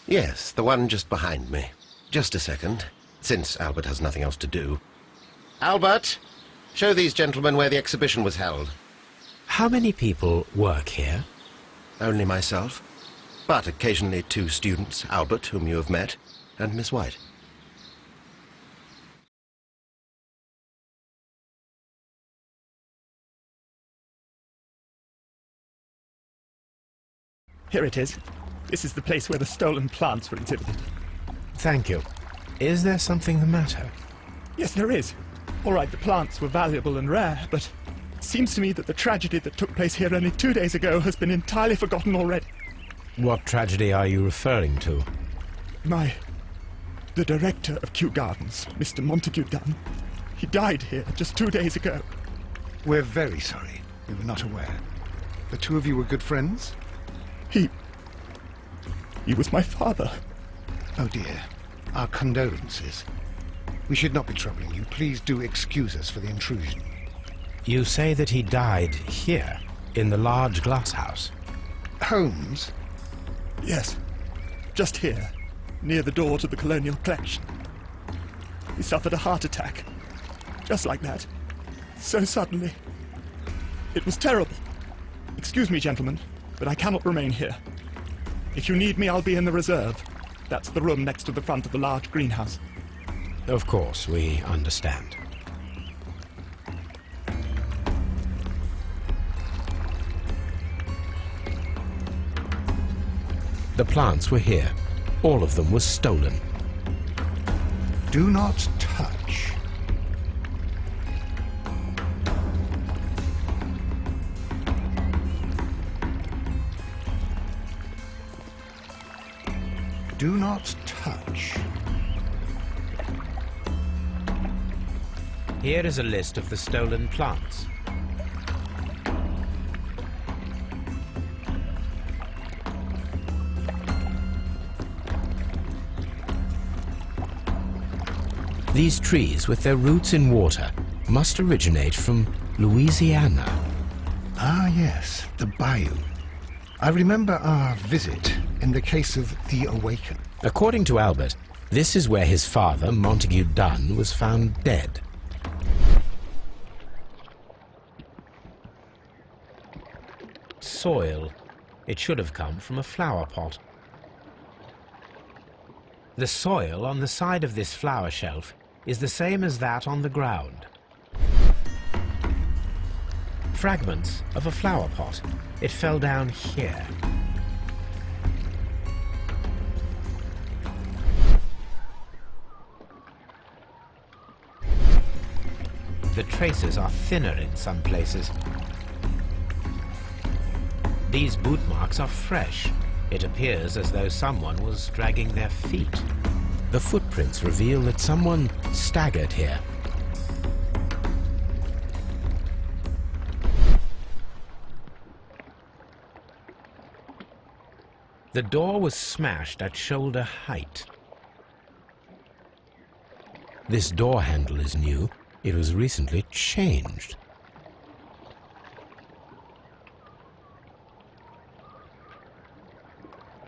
Yes, the one just behind me. Just a second, since Albert has nothing else to do. Albert, show these gentlemen where the exhibition was held. How many people work here? Only myself, but occasionally 2 students, Albert, whom you have met, and Miss White. Here it is. This is the place where the stolen plants were exhibited. Thank you. Is there something the matter? Yes, there is. All right, the plants were valuable and rare, but it seems to me that the tragedy that took place here only 2 days ago has been entirely forgotten already. What tragedy are you referring to? The director of Kew Gardens, Mr. Montague Dunn, he died here just 2 days ago. We're very sorry. We were not aware. The two of you were good friends? He was my father. Oh dear. Our condolences. We should not be troubling you. Please do excuse us for the intrusion. You say that he died here, in the large glass house? Holmes? Yes, just here, near the door to the colonial collection. He suffered a heart attack. Just like that. So suddenly. It was terrible. Excuse me, gentlemen, but I cannot remain here. If you need me, I'll be in the reserve. That's the room next to the front of the large greenhouse. Of course, we understand. The plants were here. All of them were stolen. Do not touch. Do not touch. Here is a list of the stolen plants. These trees, with their roots in water, must originate from Louisiana. Ah, yes, the bayou. I remember our visit in the case of the Awaken. According to Albert, this is where his father, Montague Dunn, was found dead. Soil. It should have come from a flower pot. The soil on the side of this flower shelf is the same as that on the ground. Fragments of a flower pot. It fell down here. The traces are thinner in some places. These boot marks are fresh. It appears as though someone was dragging their feet. The footprints reveal that someone staggered here. The door was smashed at shoulder height. This door handle is new. It was recently changed.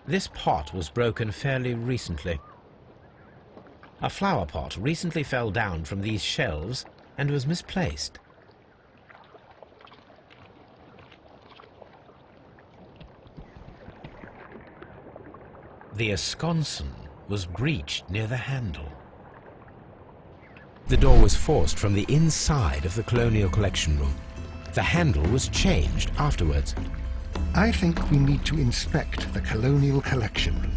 This pot was broken fairly recently. A flower pot recently fell down from these shelves and was misplaced. The esconson was breached near the handle. The door was forced from the inside of the Colonial Collection Room. The handle was changed afterwards. I think we need to inspect the Colonial Collection Room.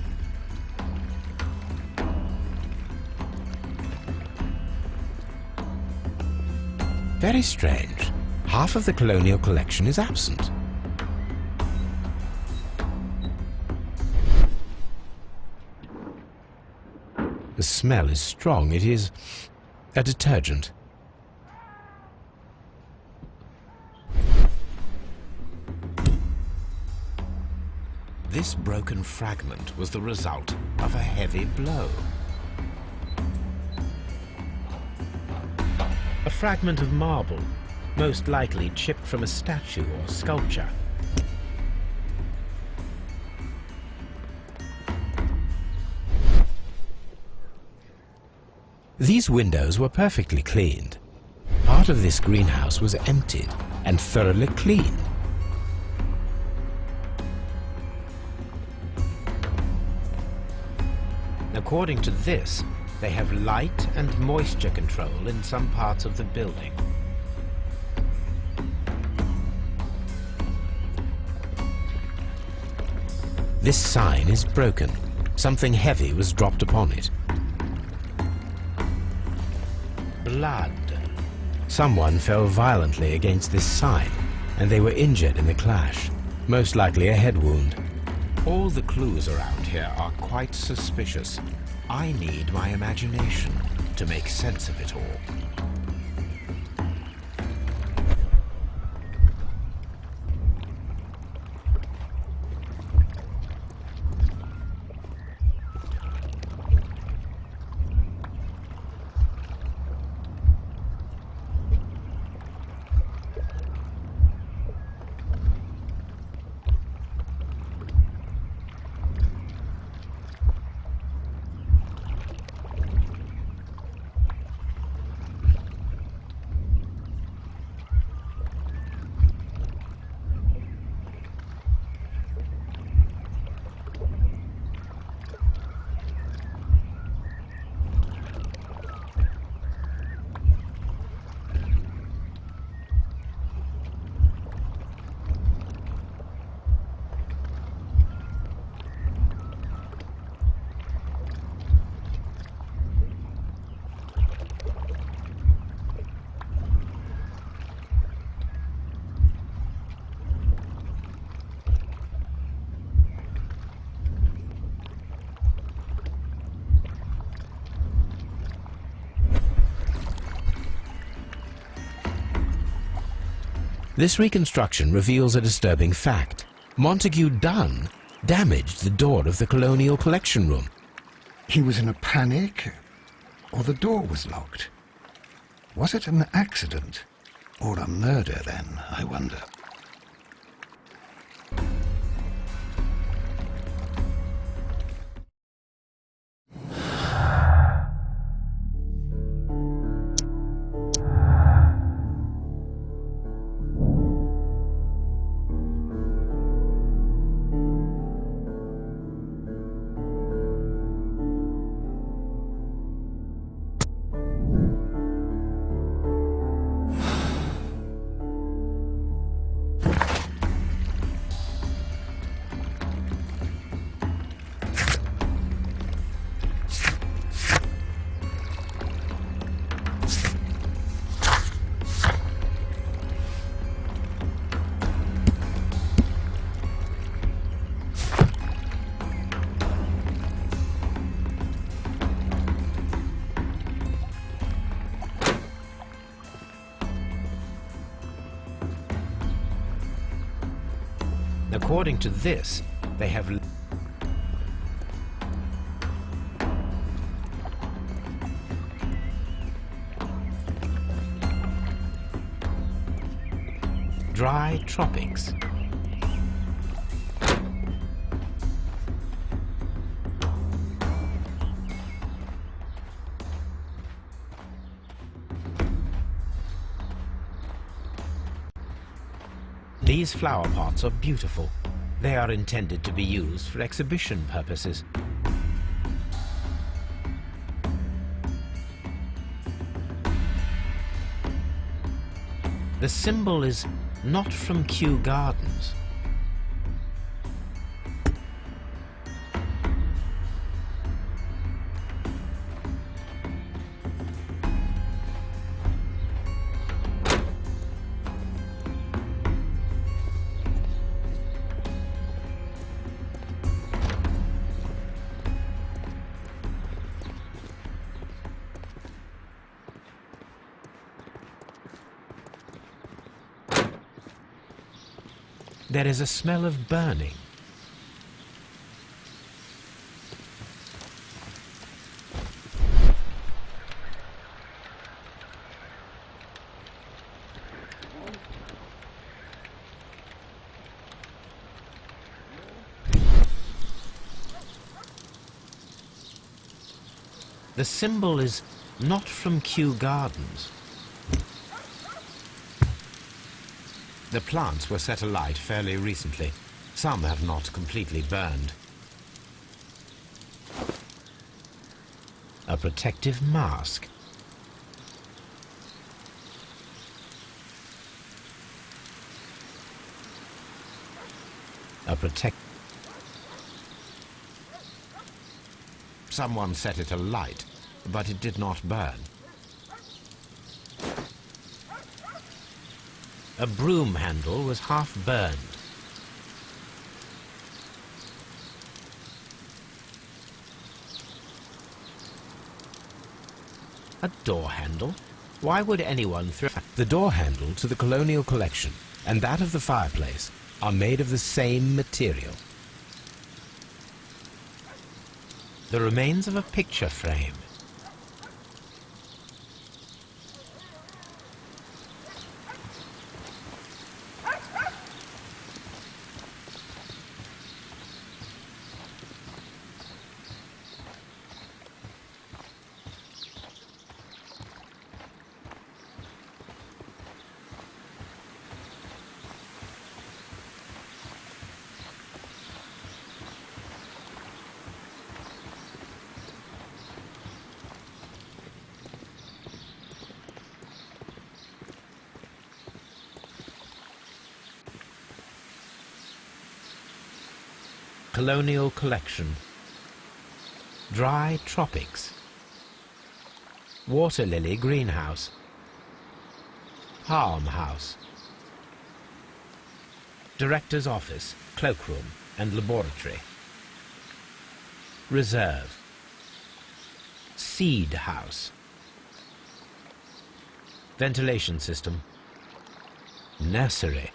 Very strange. Half of the Colonial Collection is absent. The smell is strong. It is a detergent. This broken fragment was the result of a heavy blow. A fragment of marble, most likely chipped from a statue or sculpture. These windows were perfectly cleaned. Part of this greenhouse was emptied and thoroughly cleaned. According to this, they have light and moisture control in some parts of the building. This sign is broken. Something heavy was dropped upon it. Blood. Someone fell violently against this sign, and they were injured in the clash. Most likely a head wound. All the clues around here are quite suspicious. I need my imagination to make sense of it all. This reconstruction reveals a disturbing fact. Montague Dunn damaged the door of the Colonial Collection Room. He was in a panic, or the door was locked. Was it an accident, or a murder then, I wonder? According to this, they have dry tropics. These flower pots are beautiful. They are intended to be used for exhibition purposes. The symbol is not from Kew Gardens. There is a smell of burning. The symbol is not from Kew Gardens. The plants were set alight fairly recently. Some have not completely burned. A protective mask. Someone set it alight, but it did not burn. A broom handle was half burned. A door handle? Why would anyone throw... The door handle to the colonial collection and that of the fireplace are made of the same material. The remains of a picture frame. Colonial collection. Dry tropics. Water lily greenhouse. Palm house. Director's office, cloakroom and laboratory. Reserve. Seed house. Ventilation system. Nursery.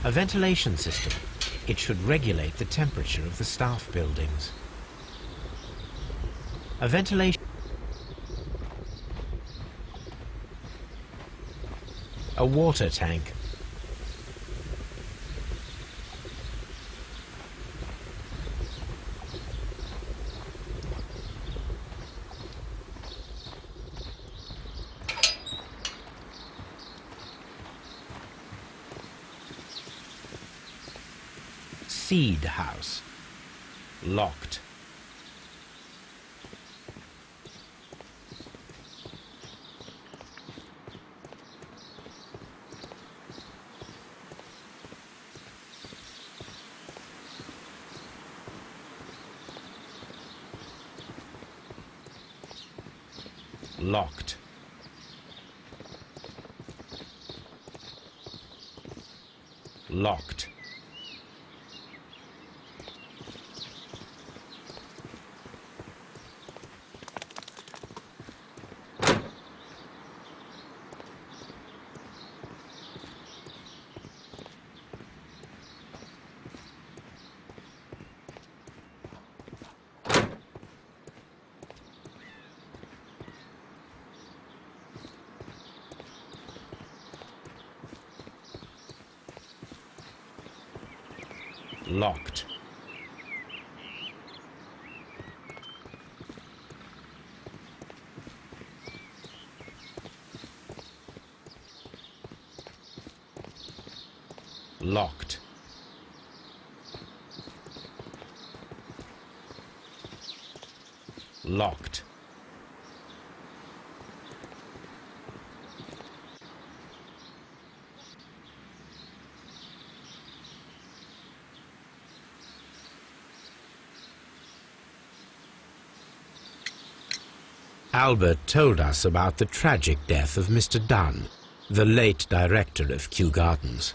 A ventilation system. It should regulate the temperature of the staff buildings. A ventilation... A water tank. Seed house. Locked. Locked. Locked. Locked. Locked. Locked. Albert told us about the tragic death of Mr. Dunn, the late director of Kew Gardens.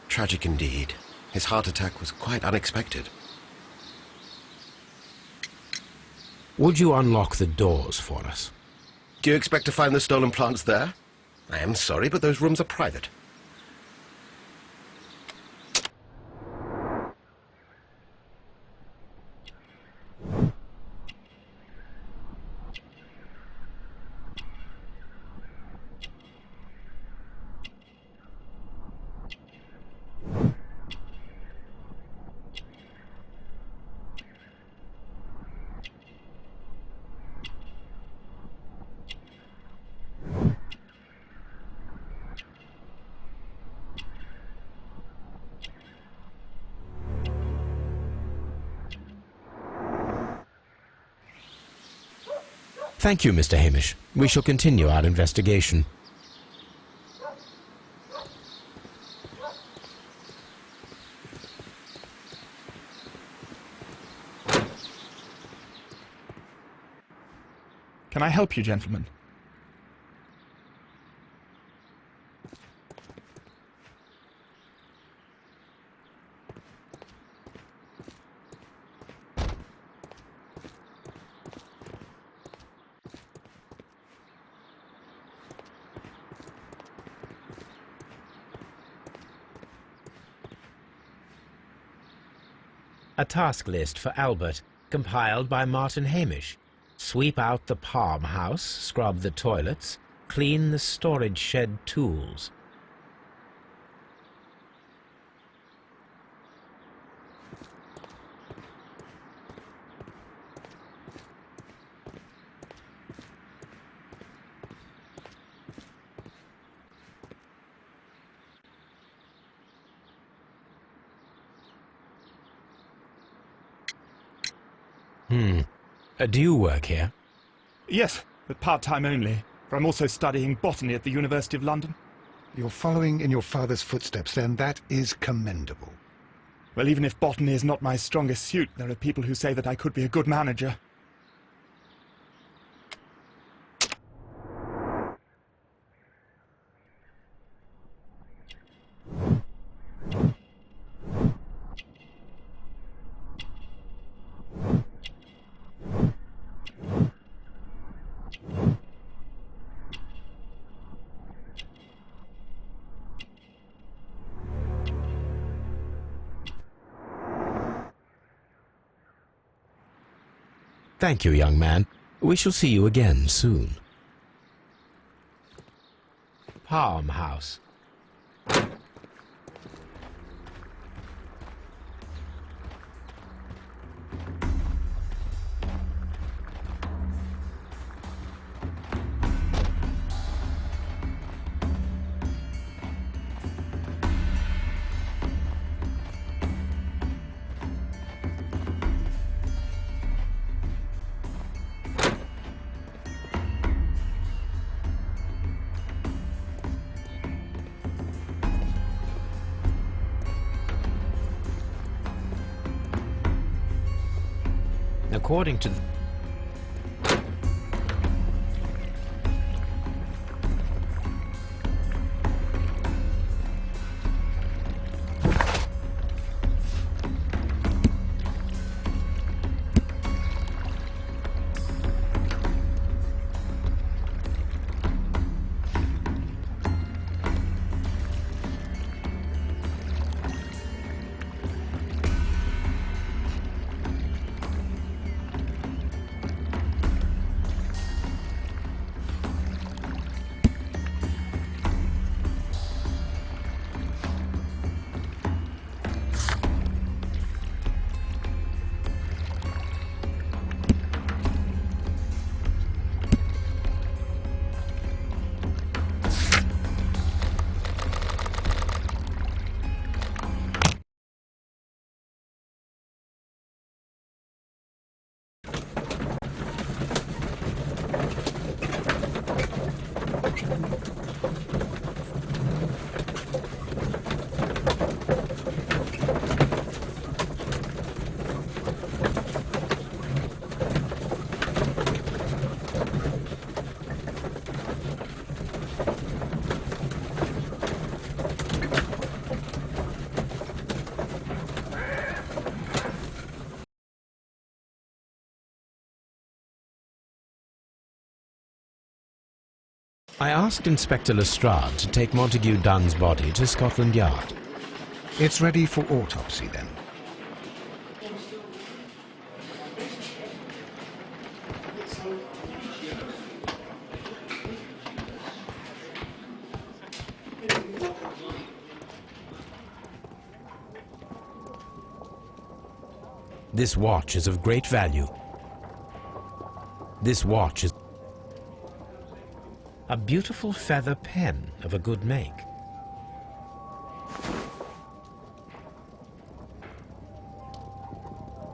Tragic indeed. His heart attack was quite unexpected. Would you unlock the doors for us? Do you expect to find the stolen plants there? I am sorry, but those rooms are private. Thank you, Mr. Hamish. We shall continue our investigation. Can I help you, gentlemen? A task list for Albert, compiled by Martin Hamish. Sweep out the palm house, scrub the toilets, clean the storage shed tools. Do you work here? Yes, but part-time only. For I'm also studying botany at the University of London. You're following in your father's footsteps, then. That is commendable. Well, even if botany is not my strongest suit, there are people who say that I could be a good manager. Thank you, young man. We shall see you again soon. Palm house. According to I asked Inspector Lestrade to take Montague Dunn's body to Scotland Yard. It's ready for autopsy, then. This watch is of great value. This watch is a beautiful feather pen of a good make.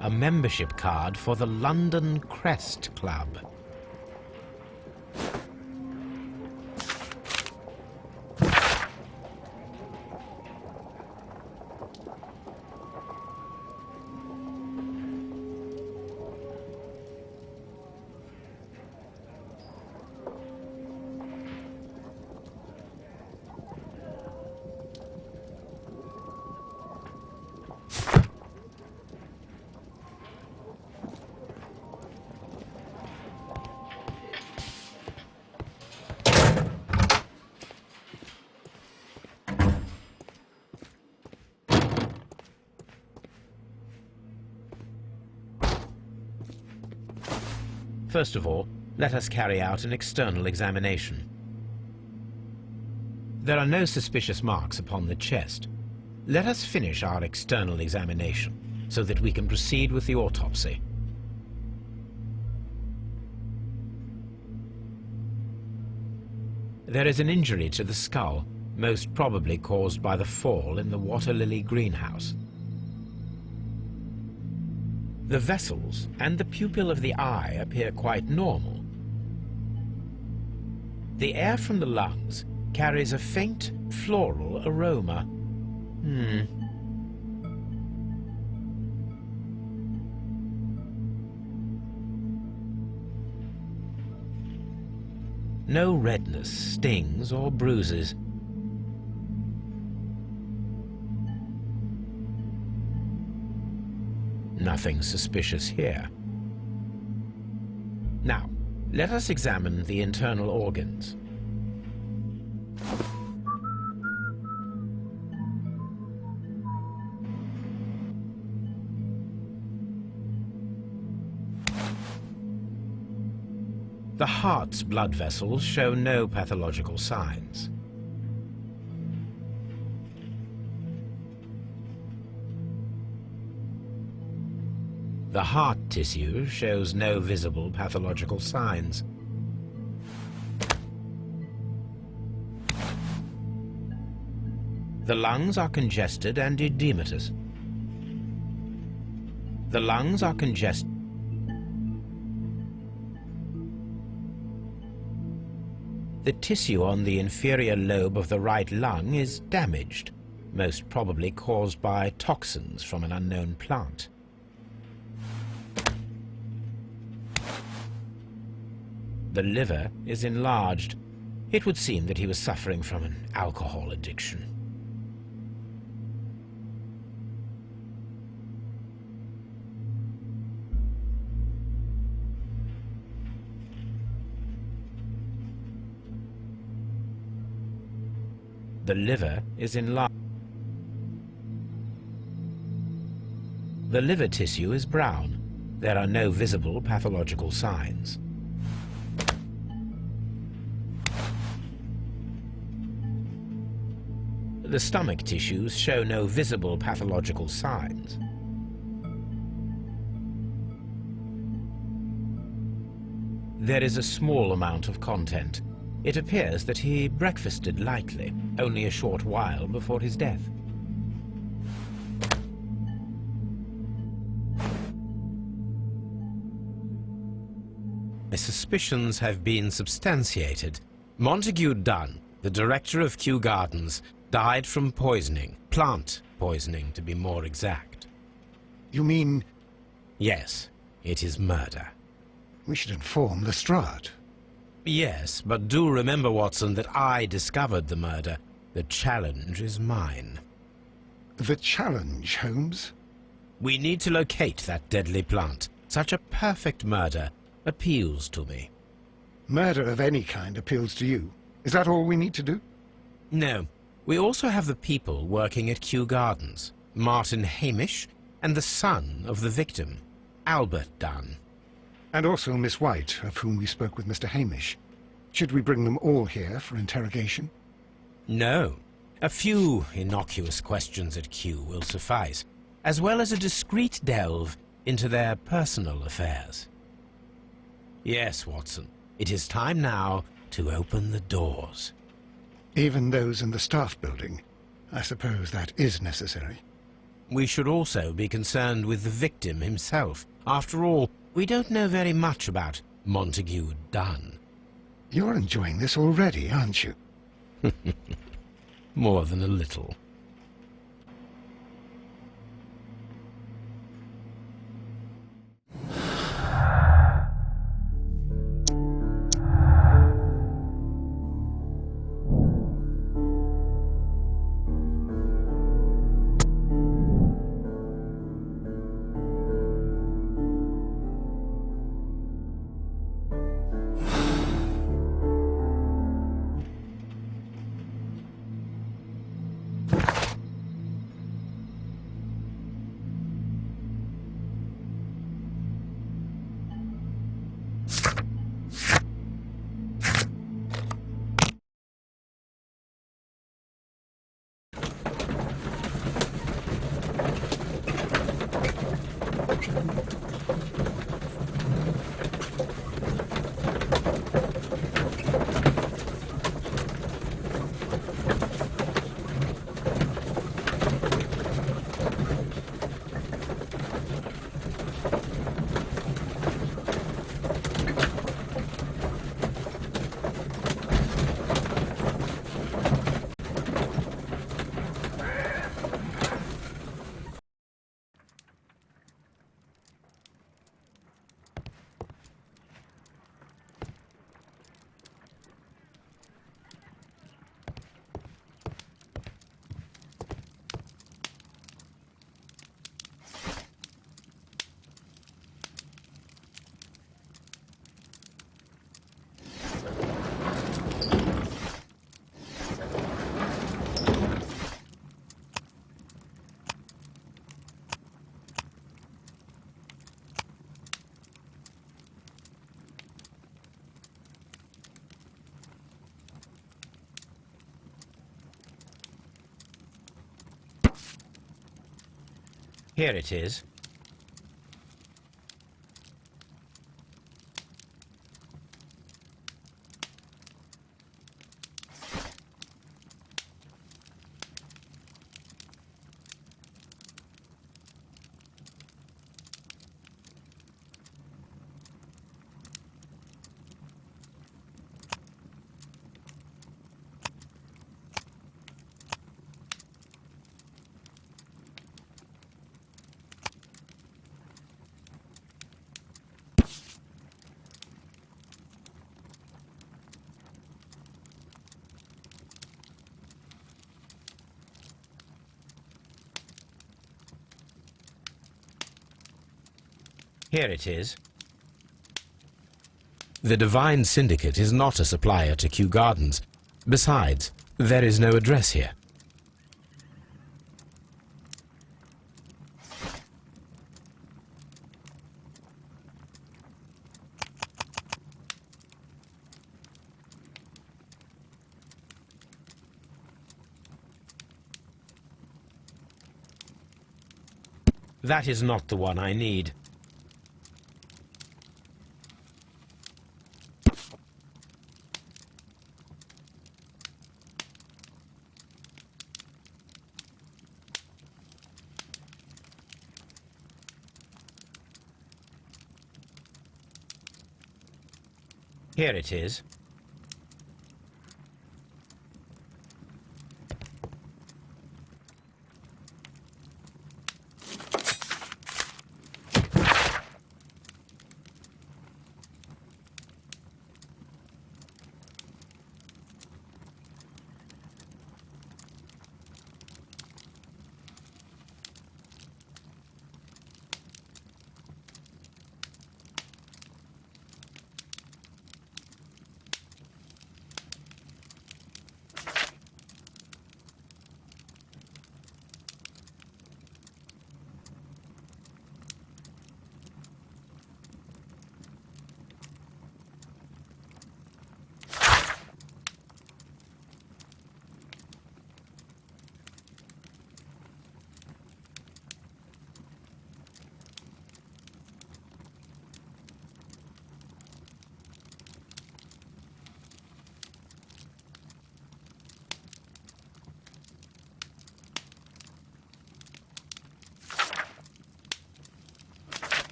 A membership card for the London Crest Club. First of all, let us carry out an external examination. There are no suspicious marks upon the chest. Let us finish our external examination so that we can proceed with the autopsy. There is an injury to the skull, most probably caused by the fall in the water lily greenhouse. The vessels and the pupil of the eye appear quite normal. The air from the lungs carries a faint floral aroma. No redness, stings, or bruises. Nothing suspicious here. Now, let us examine the internal organs. The heart's blood vessels show no pathological signs. The heart tissue shows no visible pathological signs. The lungs are congested and edematous. The lungs are congested. The tissue on the inferior lobe of the right lung is damaged, most probably caused by toxins from an unknown plant. The liver is enlarged. It would seem that he was suffering from an alcohol addiction. The liver is enlarged. The liver tissue is brown. There are no visible pathological signs. The stomach tissues show no visible pathological signs. There is a small amount of content. It appears that he breakfasted lightly, only a short while before his death. My suspicions have been substantiated. Montague Dunn, the director of Kew Gardens, died from poisoning, plant poisoning to be more exact. You mean... Yes, it is murder. We should inform Lestrade. Yes, but do remember, Watson, that I discovered the murder. The challenge is mine. The challenge, Holmes? We need to locate that deadly plant. Such a perfect murder appeals to me. Murder of any kind appeals to you. Is that all we need to do? No. We also have the people working at Kew Gardens. Martin Hamish and the son of the victim, Albert Dunn. And also Miss White, of whom we spoke with Mr. Hamish. Should we bring them all here for interrogation? No. A few innocuous questions at Kew will suffice, as well as a discreet delve into their personal affairs. Yes, Watson, it is time now to open the doors. Even those in the staff building. I suppose that is necessary. We should also be concerned with the victim himself. After all, we don't know very much about Montague Dunn. You're enjoying this already, aren't you? More than a little. Here it is. Here it is. The Divine Syndicate is not a supplier to Kew Gardens. Besides, there is no address here. That is not the one I need. Here it is.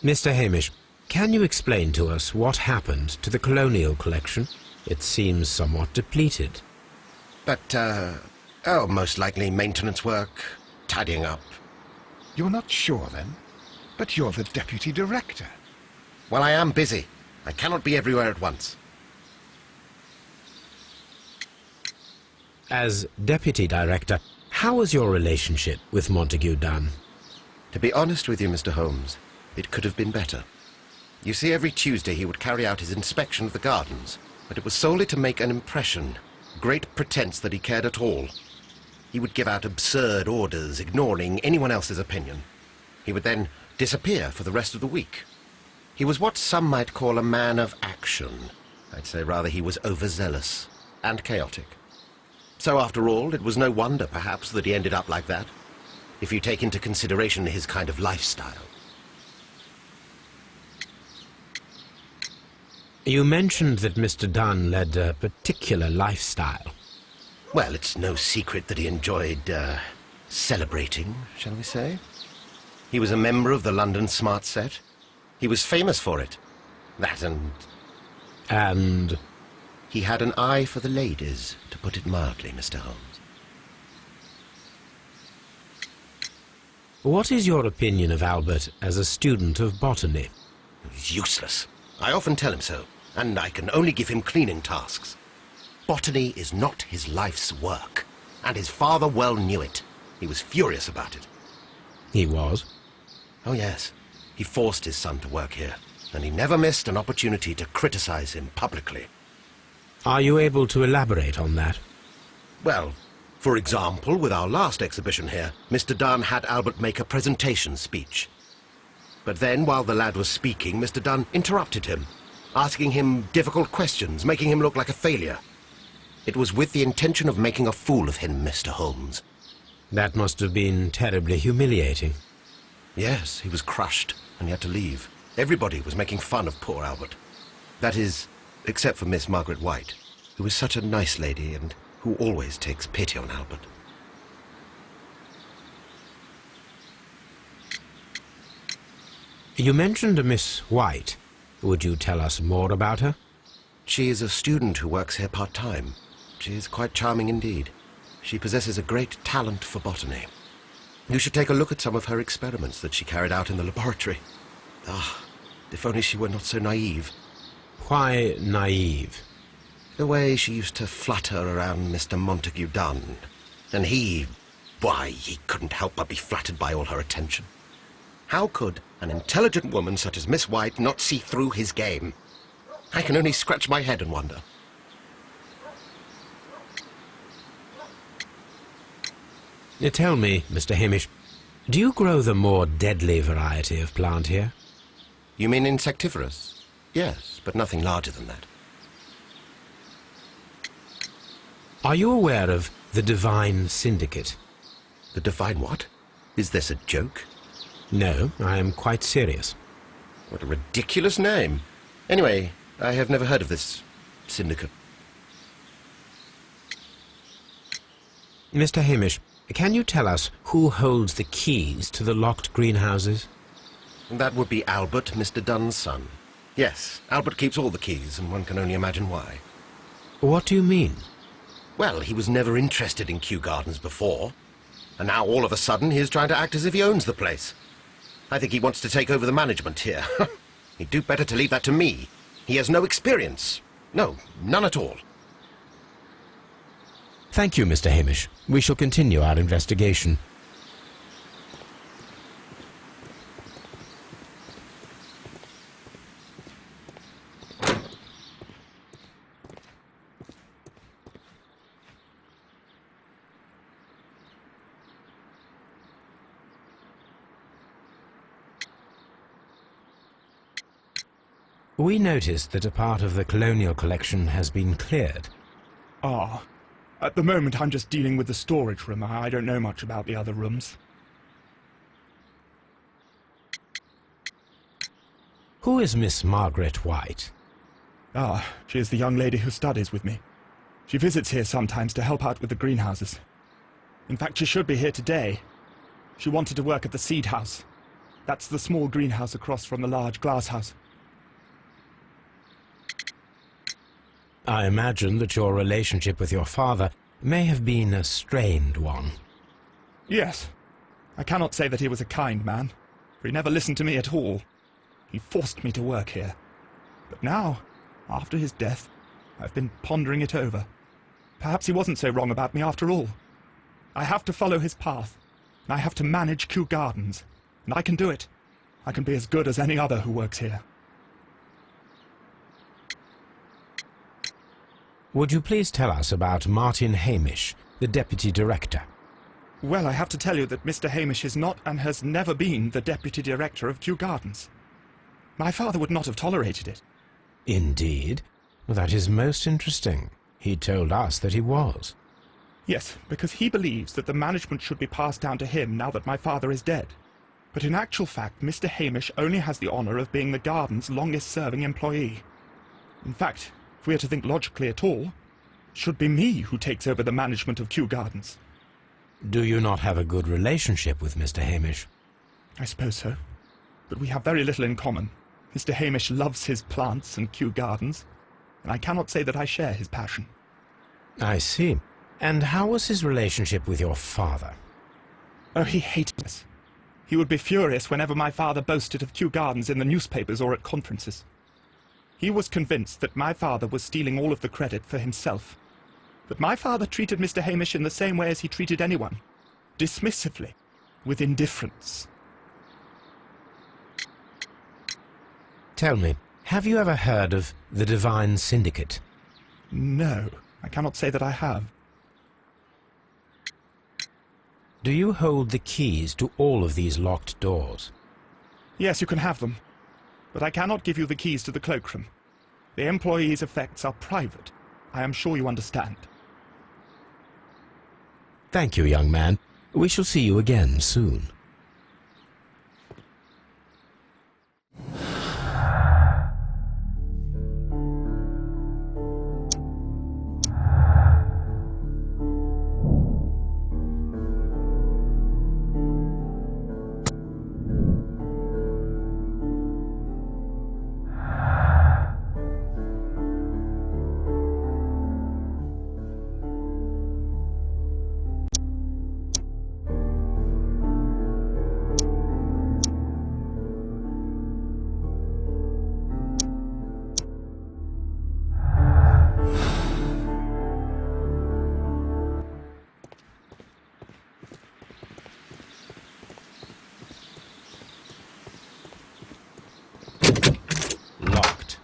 Mr. Hamish, can you explain to us what happened to the colonial collection? It seems somewhat depleted. But, most likely maintenance work, tidying up. You're not sure, then? But you're the deputy director. Well, I am busy. I cannot be everywhere at once. As deputy director, how was your relationship with Montague Dunn? To be honest with you, Mr. Holmes, it could have been better. You see, every Tuesday he would carry out his inspection of the gardens, but it was solely to make an impression, great pretense that he cared at all. He would give out absurd orders, ignoring anyone else's opinion. He would then disappear for the rest of the week. He was what some might call a man of action. I'd say rather he was overzealous and chaotic. So after all, it was no wonder, perhaps, that he ended up like that, if you take into consideration his kind of lifestyle. You mentioned that Mr. Dunn led a particular lifestyle. Well, it's no secret that he enjoyed, celebrating, shall we say. He was a member of the London Smart Set. He was famous for it. That and... And... he had an eye for the ladies, to put it mildly, Mr. Holmes. What is your opinion of Albert as a student of botany? He's useless. I often tell him so, and I can only give him cleaning tasks. Botany is not his life's work, and his father well knew it. He was furious about it. He was? Oh, yes. He forced his son to work here, and he never missed an opportunity to criticize him publicly. Are you able to elaborate on that? Well, for example, with our last exhibition here, Mr. Dunn had Albert make a presentation speech. But then, while the lad was speaking, Mr. Dunn interrupted him, asking him difficult questions, making him look like a failure. It was with the intention of making a fool of him, Mr. Holmes. That must have been terribly humiliating. Yes, he was crushed, and he had to leave. Everybody was making fun of poor Albert. That is, except for Miss Margaret White, who is such a nice lady and who always takes pity on Albert. You mentioned a Miss White. Would you tell us more about her? She is a student who works here part-time. She is quite charming indeed. She possesses a great talent for botany. You should take a look at some of her experiments that she carried out in the laboratory. Ah, if only she were not so naive. Why naive? The way she used to flutter around Mr. Montague Dunn. And he couldn't help but be flattered by all her attention. How could an intelligent woman such as Miss White not see through his game? I can only scratch my head and wonder. Tell me, Mr. Hamish, do you grow the more deadly variety of plant here? You mean insectivorous? Yes, but nothing larger than that. Are you aware of the Divine Syndicate? The Divine what? Is this a joke? No, I am quite serious. What a ridiculous name. Anyway, I have never heard of this syndicate. Mr. Hamish, can you tell us who holds the keys to the locked greenhouses? That would be Albert, Mr. Dunn's son. Yes, Albert keeps all the keys, and one can only imagine why. What do you mean? Well, he was never interested in Kew Gardens before, and now all of a sudden he is trying to act as if he owns the place. I think he wants to take over the management here. He'd do better to leave that to me. He has no experience. No, none at all. Thank you, Mr. Hamish. We shall continue our investigation. We noticed that a part of the colonial collection has been cleared. Ah. At the moment, I'm just dealing with the storage room. I don't know much about the other rooms. Who is Miss Margaret White? Ah, she is the young lady who studies with me. She visits here sometimes to help out with the greenhouses. In fact, she should be here today. She wanted to work at the seed house. That's the small greenhouse across from the large glass house. I imagine that your relationship with your father may have been a strained one. Yes. I cannot say that he was a kind man, for he never listened to me at all. He forced me to work here. But now, after his death, I've been pondering it over. Perhaps he wasn't so wrong about me after all. I have to follow his path, and I have to manage Kew Gardens. And I can do it. I can be as good as any other who works here. Would you please tell us about Martin Hamish, the deputy director? Well, I have to tell you that Mr. Hamish is not and has never been the deputy director of Kew Gardens. My father would not have tolerated it. Indeed? Well, that is most interesting. He told us that he was. Yes, because he believes that the management should be passed down to him now that my father is dead. But in actual fact, Mr. Hamish only has the honour of being the garden's longest-serving employee. In fact, if we are to think logically at all, it should be me who takes over the management of Kew Gardens. Do you not have a good relationship with Mr. Hamish? I suppose so. But we have very little in common. Mr. Hamish loves his plants and Kew Gardens, and I cannot say that I share his passion. I see. And how was his relationship with your father? Oh, he hated us. He would be furious whenever my father boasted of Kew Gardens in the newspapers or at conferences. He was convinced that my father was stealing all of the credit for himself. But my father treated Mr. Hamish in the same way as he treated anyone, dismissively, with indifference. Tell me, have you ever heard of the Divine Syndicate? No, I cannot say that I have. Do you hold the keys to all of these locked doors? Yes, you can have them. But I cannot give you the keys to the cloakroom. The employees' effects are private. I am sure you understand. Thank you, young man. We shall see you again soon. Locked.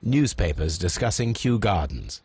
Newspapers discussing Kew Gardens.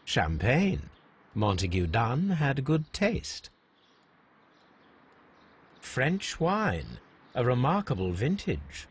Champagne. Montague Dunn had good taste. French wine, a remarkable vintage.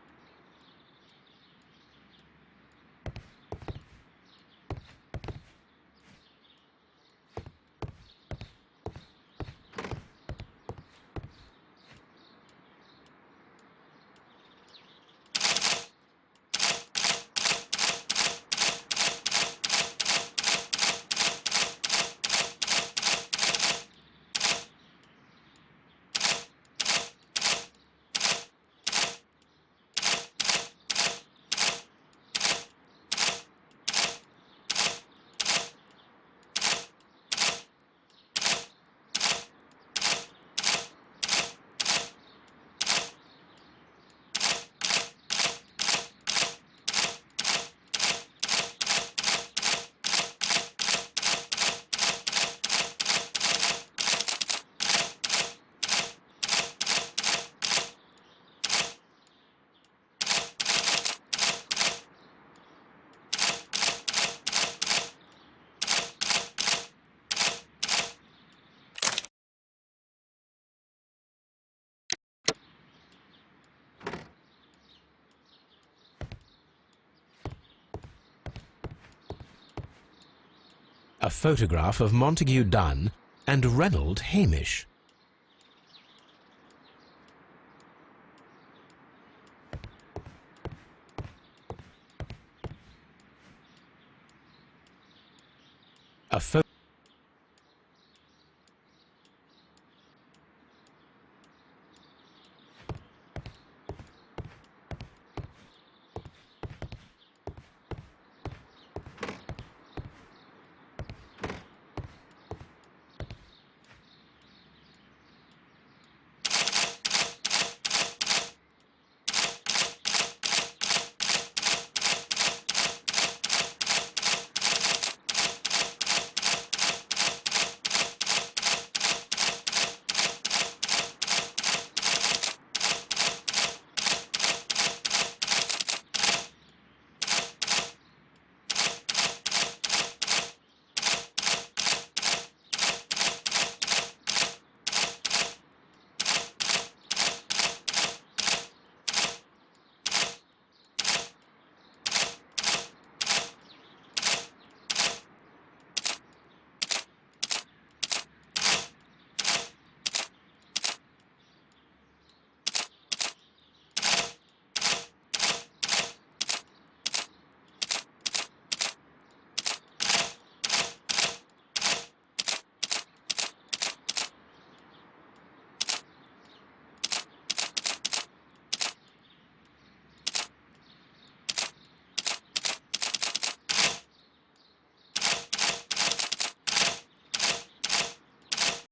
A photograph of Montague Dunn and Reynold Hamish. A